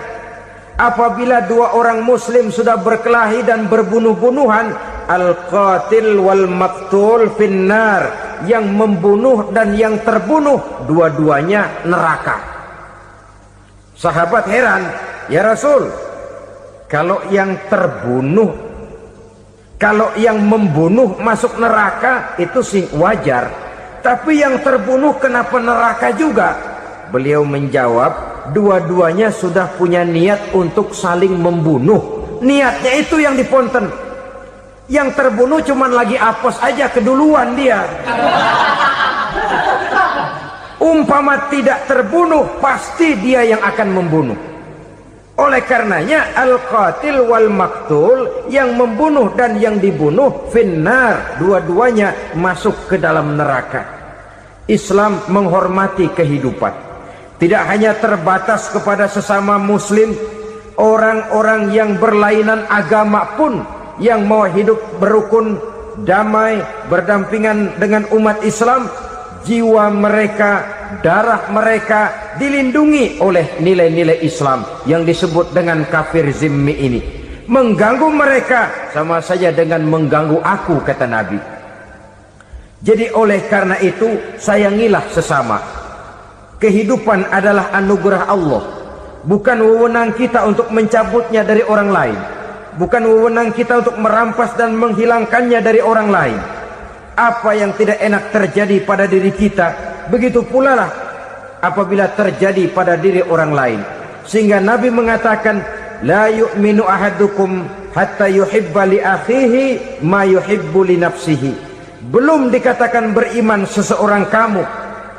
apabila dua orang muslim sudah berkelahi dan berbunuh-bunuhan, al-qatil wal maktul finnar, yang membunuh dan yang terbunuh dua-duanya neraka. Sahabat heran, ya Rasul, kalau yang terbunuh, kalau yang membunuh masuk neraka itu sih wajar, tapi yang terbunuh kenapa neraka juga? Beliau menjawab, dua-duanya sudah punya niat untuk saling membunuh. Niatnya itu yang diponten. Yang terbunuh cuman lagi apes aja, keduluan dia. Umpama tidak terbunuh, pasti dia yang akan membunuh. Oleh karenanya al-qatil wal maktul, yang membunuh dan yang dibunuh finnar, dua-duanya masuk ke dalam neraka. Islam menghormati kehidupan. Tidak hanya terbatas kepada sesama muslim, orang-orang yang berlainan agama pun yang mau hidup berukun, damai, berdampingan dengan umat Islam, jiwa mereka, darah mereka dilindungi oleh nilai-nilai Islam yang disebut dengan kafir zimmi ini. Mengganggu mereka sama saja dengan mengganggu aku, kata Nabi. Jadi oleh karena itu, sayangilah sesama. Kehidupan adalah anugerah Allah, bukan wewenang kita untuk mencabutnya dari orang lain, bukan wewenang kita untuk merampas dan menghilangkannya dari orang lain. Apa yang tidak enak terjadi pada diri kita, begitu pula lah apabila terjadi pada diri orang lain. Sehingga Nabi mengatakan, la yu'minu ahadukum hatta yuhibba li akhihi ma yuhibbu li nafsihi. Belum dikatakan beriman seseorang kamu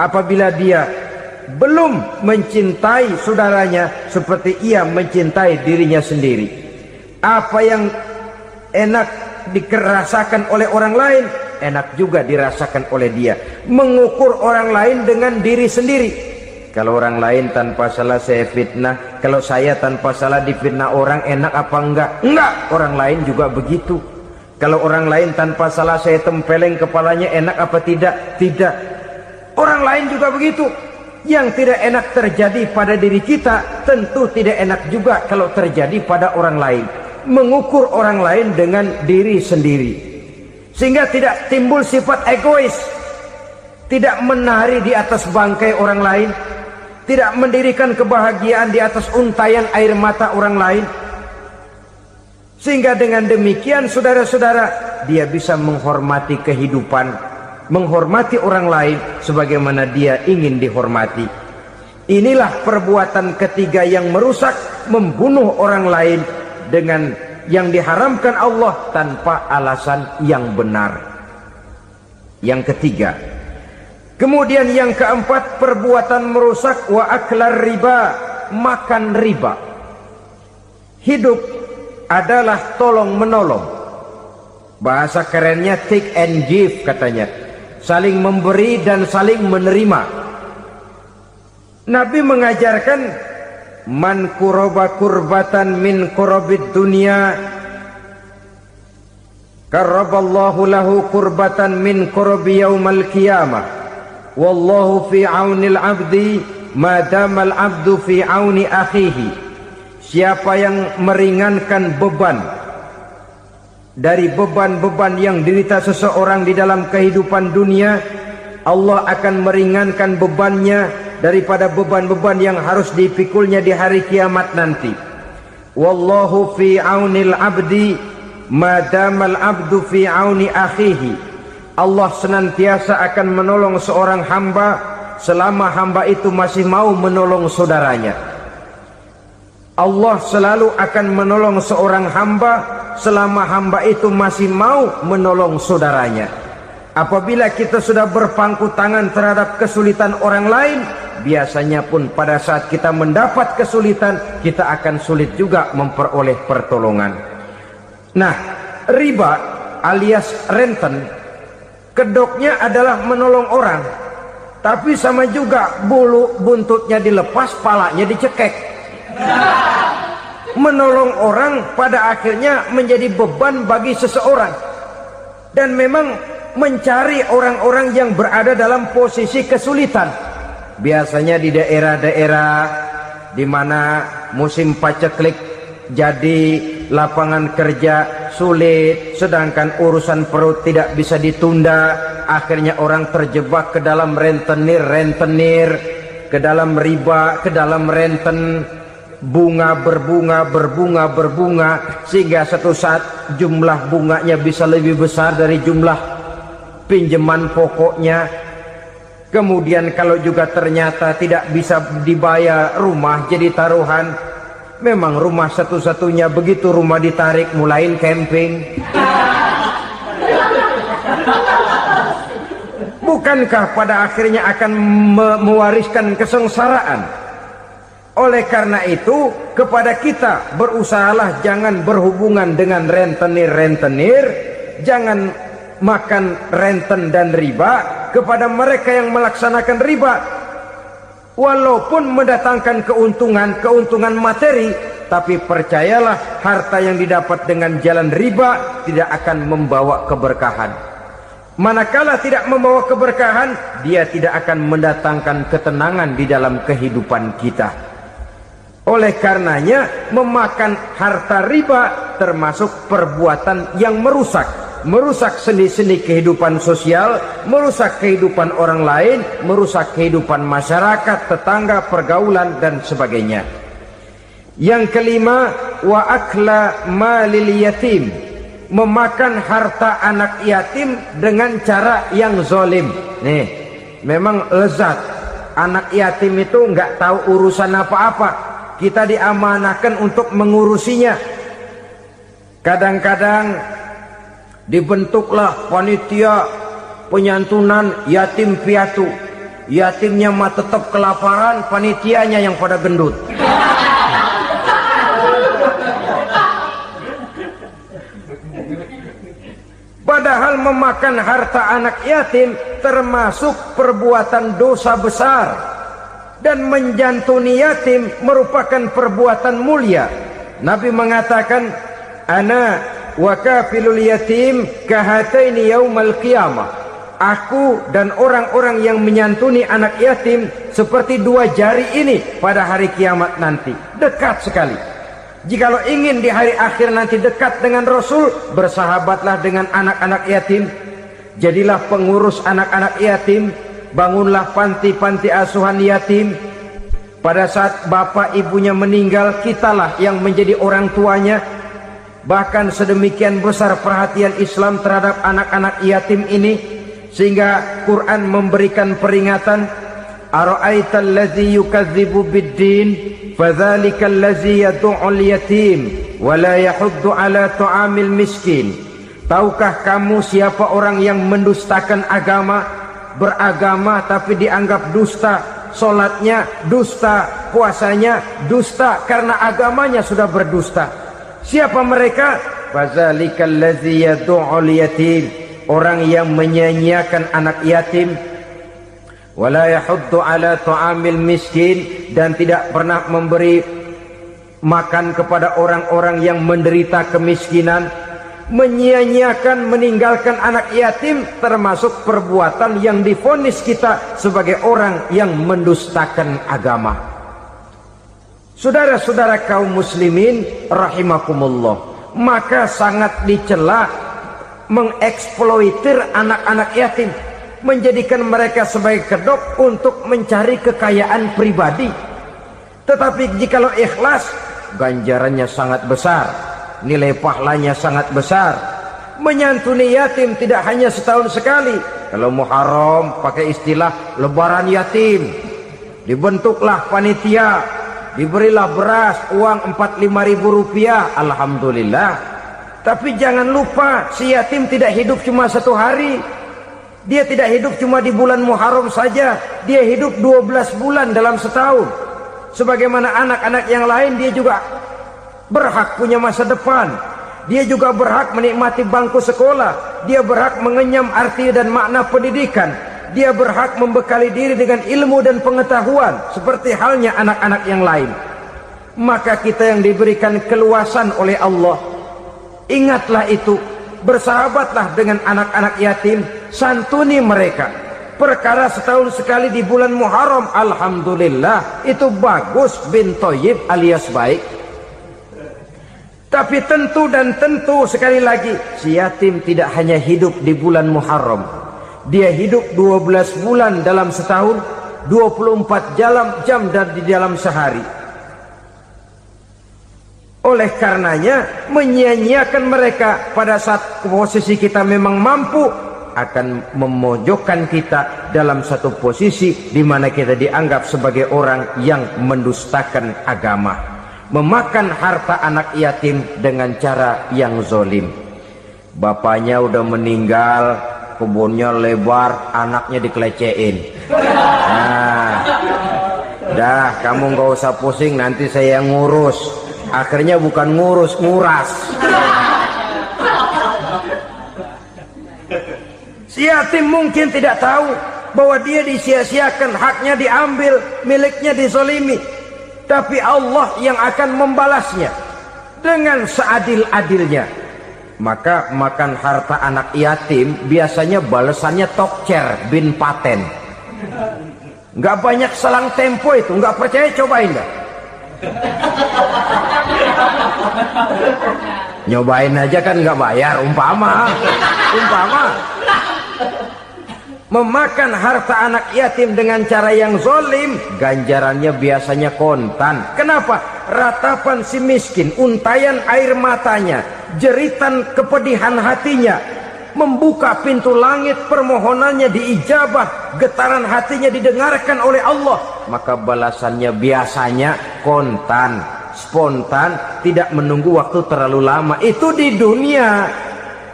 apabila dia belum mencintai saudaranya seperti ia mencintai dirinya sendiri. Apa yang enak dirasakan oleh orang lain, enak juga dirasakan oleh dia. Mengukur orang lain dengan diri sendiri. Kalau orang lain tanpa salah saya fitnah, kalau saya tanpa salah difitnah orang, enak apa enggak? Enggak, orang lain juga begitu. Kalau orang lain tanpa salah saya tempeleng kepalanya, enak apa tidak? Tidak. Orang lain juga begitu. Yang tidak enak terjadi pada diri kita, tentu tidak enak juga kalau terjadi pada orang lain. Mengukur orang lain dengan diri sendiri, sehingga tidak timbul sifat egois, tidak menari di atas bangkai orang lain, tidak mendirikan kebahagiaan di atas untayan air mata orang lain. Sehingga dengan demikian saudara-saudara, dia bisa menghormati kehidupan, menghormati orang lain sebagaimana dia ingin dihormati. Inilah perbuatan ketiga yang merusak, membunuh orang lain dengan yang diharamkan Allah tanpa alasan yang benar. Yang ketiga. Kemudian yang keempat, perbuatan merusak wa aklar riba, makan riba. Hidup adalah tolong menolong. Bahasa kerennya take and give katanya. Saling memberi dan saling menerima. Nabi mengajarkan man kuraba kurbatan min kurabid dunya karaballahu lahu kurbatan min kurabi yaumal qiyamah. Wallahu fi aunil abdi madamal abdu fi auni akhihi. Siapa yang meringankan beban dari beban-beban yang dirita seseorang di dalam kehidupan dunia, Allah akan meringankan bebannya daripada beban-beban yang harus dipikulnya di hari kiamat nanti. Wallahu fi aunil abdi madamal abdu fi auni akhihi. Allah senantiasa akan menolong seorang hamba selama hamba itu masih mau menolong saudaranya. Allah selalu akan menolong seorang hamba selama hamba itu masih mau menolong saudaranya. Apabila kita sudah berpangku tangan terhadap kesulitan orang lain, biasanya pun pada saat kita mendapat kesulitan, kita akan sulit juga memperoleh pertolongan. Nah, riba alias renten, kedoknya adalah menolong orang, tapi sama juga bulu buntutnya dilepas, palanya dicekek. Menolong orang pada akhirnya menjadi beban bagi seseorang. Dan memang mencari orang-orang yang berada dalam posisi kesulitan, biasanya di daerah-daerah di mana musim paceklik, jadi lapangan kerja sulit, sedangkan urusan perut tidak bisa ditunda. Akhirnya orang terjebak ke dalam rentenir, ke dalam riba, ke dalam renten. Bunga berbunga, sehingga satu saat jumlah bunganya bisa lebih besar dari jumlah pinjaman pokoknya. Kemudian kalau juga ternyata tidak bisa dibayar, rumah jadi taruhan. Memang rumah satu-satunya, begitu rumah ditarik mulain camping. Bukankah pada akhirnya akan mewariskan kesengsaraan? Oleh karena itu, kepada kita berusahalah jangan berhubungan dengan rentenir, jangan makan renten dan riba. Kepada mereka yang melaksanakan riba, walaupun mendatangkan keuntungan materi, tapi percayalah harta yang didapat dengan jalan riba tidak akan membawa keberkahan. Manakala tidak membawa keberkahan, dia tidak akan mendatangkan ketenangan di dalam kehidupan kita. Oleh karenanya, memakan harta riba termasuk perbuatan yang merusak sendi-sendi kehidupan sosial, merusak kehidupan orang lain, merusak kehidupan masyarakat, tetangga, pergaulan dan sebagainya. Yang kelima, wa akla malil yatim, memakan harta anak yatim dengan cara yang zalim. Nih, memang lezat. Anak yatim itu nggak tahu urusan apa-apa. Kita diamanahkan untuk mengurusinya. Kadang-kadang dibentuklah panitia penyantunan yatim piatu. Yatimnya mah tetap kelaparan, panitianya yang pada gendut. Padahal memakan harta anak yatim termasuk perbuatan dosa besar. Dan menjantuni yatim merupakan perbuatan mulia. Nabi mengatakan, ana wa kafilul yatim kahataini yaumal qiyamah. Aku dan orang-orang yang menyantuni anak yatim seperti dua jari ini pada hari kiamat nanti. Dekat sekali. Jikalau ingin di hari akhir nanti dekat dengan Rasul, bersahabatlah dengan anak-anak yatim. Jadilah pengurus anak-anak yatim. Bangunlah panti-panti asuhan yatim. Pada saat bapak ibunya meninggal, kitalah yang menjadi orang tuanya. Bahkan sedemikian besar perhatian Islam terhadap anak-anak yatim ini, sehingga Quran memberikan peringatan, ara'aital ladzi yukadzibu bid-din fadzalikal ladzi yad'ul yatim wa la yahuddu ala ta'amil miskin. Tahukah kamu siapa orang yang mendustakan agama, beragama tapi dianggap dusta, solatnya dusta, puasanya dusta karena agamanya sudah berdusta. Siapa mereka? Fadzalikal ladzi yad'ul yatim, orang yang menyia-nyiakan anak yatim, wala yahuddu ala ta'amil miskin, dan tidak pernah memberi makan kepada orang-orang yang menderita kemiskinan. Menyia-nyiakan, meninggalkan anak yatim termasuk perbuatan yang divonis kita sebagai orang yang mendustakan agama. Saudara-saudara kaum muslimin rahimakumullah, maka sangat dicela mengeksploitir anak-anak yatim, menjadikan mereka sebagai kedok untuk mencari kekayaan pribadi. Tetapi jikalau ikhlas, ganjarannya sangat besar, nilai pahalanya sangat besar. Menyantuni yatim tidak hanya setahun sekali. Kalau Muharram pakai istilah lebaran yatim, dibentuklah panitia, diberilah beras, uang 45.000 rupiah, alhamdulillah. Tapi jangan lupa, si yatim tidak hidup cuma satu hari. Dia tidak hidup cuma di bulan Muharram saja, dia hidup 12 bulan dalam setahun. Sebagaimana anak-anak yang lain, dia juga berhak punya masa depan. Dia juga berhak menikmati bangku sekolah. Dia berhak mengenyam arti dan makna pendidikan. Dia berhak membekali diri dengan ilmu dan pengetahuan seperti halnya anak-anak yang lain. Maka kita yang diberikan keluasan oleh Allah, ingatlah itu, bersahabatlah dengan anak-anak yatim, santuni mereka. Perkara setahun sekali di bulan Muharram, alhamdulillah, itu bagus, bin Thayyib alias baik. Tapi tentu dan tentu sekali lagi, si yatim tidak hanya hidup di bulan Muharram. Dia hidup 12 bulan dalam setahun, 24 jam di dalam sehari. Oleh karenanya, menyia-nyiakan mereka pada saat posisi kita memang mampu, akan memojokkan kita dalam satu posisi di mana kita dianggap sebagai orang yang mendustakan agama. Memakan harta anak yatim dengan cara yang zolim. Bapaknya udah meninggal, kebunnya lebar, anaknya dikelecehin. Nah, dah kamu gak usah pusing, nanti saya yang ngurus. Akhirnya bukan ngurus, nguras. Si yatim mungkin tidak tahu bahwa dia disia-siakan, haknya diambil, miliknya dizolimi. Tapi Allah yang akan membalasnya dengan seadil-adilnya. Maka makan harta anak yatim biasanya balasannya tokcer bin paten. Nggak banyak selang tempo itu, nggak percaya cobain dah. Nyobain aja kan nggak bayar, umpama. Memakan harta anak yatim dengan cara yang zolim, ganjarannya biasanya kontan. Kenapa? Ratapan si miskin, untayan air matanya, jeritan kepedihan hatinya, membuka pintu langit, permohonannya diijabah, getaran hatinya didengarkan oleh Allah. Maka balasannya biasanya kontan, spontan, tidak menunggu waktu terlalu lama. Itu di dunia,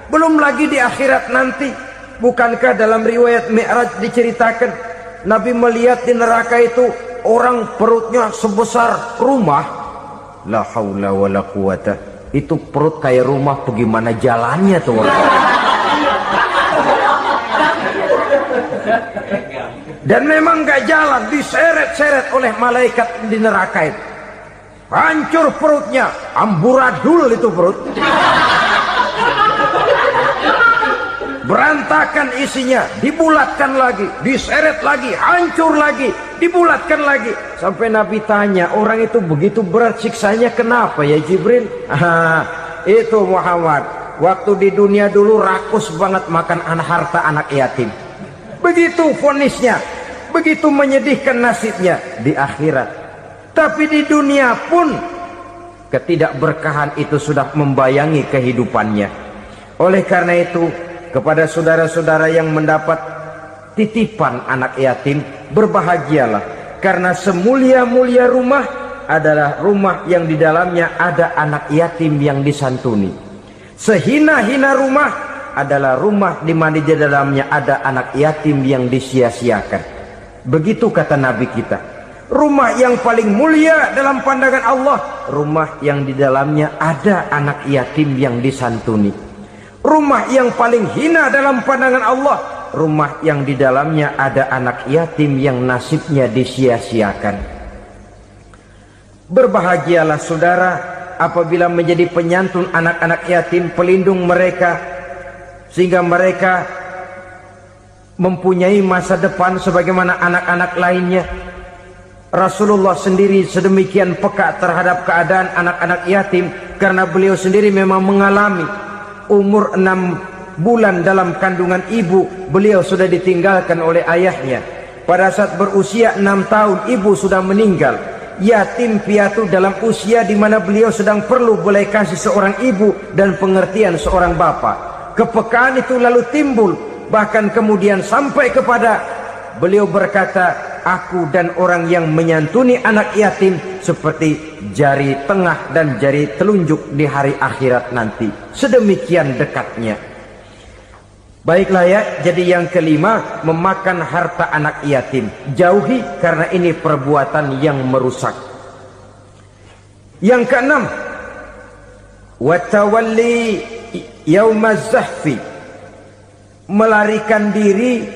belum lagi di akhirat nanti. Bukankah dalam riwayat Mi'raj diceritakan Nabi melihat di neraka itu orang perutnya sebesar rumah. La haula wala quwata. Itu perut kayak rumah, bagaimana jalannya tuh orang? Dan memang gak jalan, diseret-seret oleh malaikat di neraka itu. Hancur perutnya, amburadul itu perut. Berantakan isinya, dibulatkan lagi, diseret lagi, hancur lagi, dibulatkan lagi. Sampai Nabi tanya, orang itu begitu berat siksanya kenapa ya Jibril? Itu Muhammad, waktu di dunia dulu rakus banget makan harta anak yatim. Begitu vonisnya, begitu menyedihkan nasibnya di akhirat. Tapi di dunia pun ketidakberkahan itu sudah membayangi kehidupannya. Oleh karena itu, kepada saudara-saudara yang mendapat titipan anak yatim, berbahagialah, karena semulia-mulia rumah adalah rumah yang di dalamnya ada anak yatim yang disantuni. Sehina-hina rumah adalah rumah di mana di dalamnya ada anak yatim yang disia-siakan. Begitu kata Nabi kita. Rumah yang paling mulia dalam pandangan Allah, rumah yang di dalamnya ada anak yatim yang disantuni. Rumah yang paling hina dalam pandangan Allah, rumah yang di dalamnya ada anak yatim yang nasibnya disia-siakan. Berbahagialah saudara apabila menjadi penyantun anak-anak yatim, pelindung mereka, sehingga mereka mempunyai masa depan sebagaimana anak-anak lainnya. Rasulullah sendiri sedemikian peka terhadap keadaan anak-anak yatim, karena beliau sendiri memang mengalami umur 6 bulan dalam kandungan ibu, beliau sudah ditinggalkan oleh ayahnya. Pada saat berusia 6 tahun ibu sudah meninggal. Yatim piatu dalam usia di mana beliau sedang perlu belas kasih seorang ibu dan pengertian seorang bapak. Kepekaan itu lalu timbul, bahkan kemudian sampai kepada beliau berkata, aku dan orang yang menyantuni anak yatim seperti jari tengah dan jari telunjuk di hari akhirat nanti. Sedemikian dekatnya. Baiklah ya, jadi yang kelima, memakan harta anak yatim. Jauhi, karena ini perbuatan yang merusak. Yang keenam, watawalli yaumaz zahfi, melarikan diri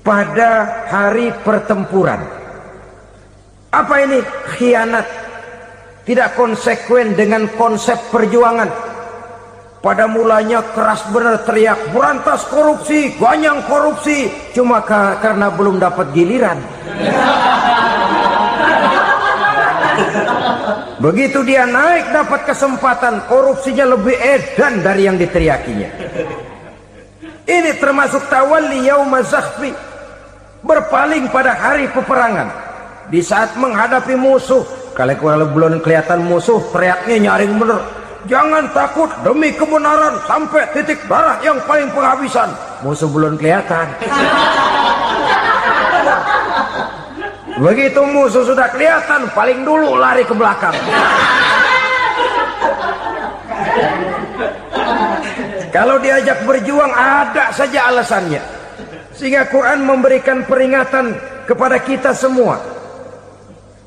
pada hari pertempuran. Apa ini? Khianat, tidak konsekuen dengan konsep perjuangan. Pada mulanya keras benar teriak, berantas korupsi, ganyang korupsi, cuma karena belum dapat giliran. Begitu dia naik dapat kesempatan, korupsinya lebih edan dari yang diteriakinya. Ini termasuk tawalli yaumaz zahfi, berpaling pada hari peperangan. Di saat menghadapi musuh, kalau belum kelihatan musuh, teriaknya nyaring bener. Jangan takut, demi kebenaran sampai titik darah yang paling penghabisan. Musuh belum kelihatan. Begitu musuh sudah kelihatan, paling dulu lari ke belakang. Kalau diajak berjuang ada saja alasannya. Sehingga Quran memberikan peringatan kepada kita semua.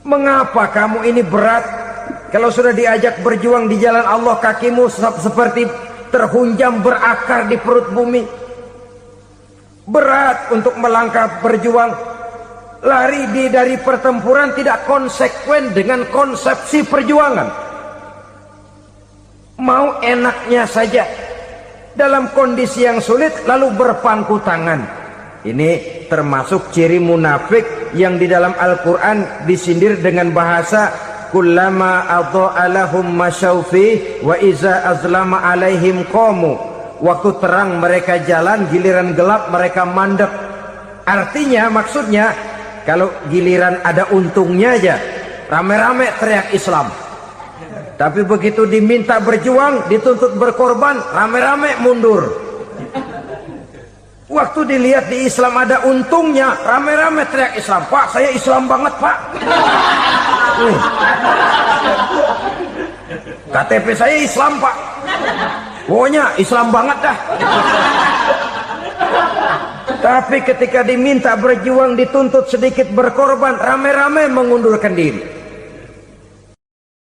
Mengapa kamu ini berat? Kalau sudah diajak berjuang di jalan Allah, kakimu seperti terhunjam berakar di perut bumi. Berat untuk melangkah berjuang. Lari dari pertempuran tidak konsekuen dengan konsepsi perjuangan. Mau enaknya saja. Dalam kondisi yang sulit lalu berpangku tangan. Ini termasuk ciri munafik yang di dalam Al-Quran disindir dengan bahasa kullama adha'a lahum masyaufi wa iza azlama alaihim qamu. Waktu terang mereka jalan, giliran gelap mereka mandek. Artinya, maksudnya, kalau giliran ada untungnya aja, rame-rame teriak Islam. Tapi begitu diminta berjuang, dituntut berkorban, rame-rame mundur. Waktu dilihat di Islam ada untungnya, rame-rame teriak Islam. Pak, saya Islam banget, Pak. KTP saya Islam, Pak. Pokoknya Islam banget dah. Tapi ketika diminta berjuang, dituntut sedikit berkorban, rame-rame mengundurkan diri.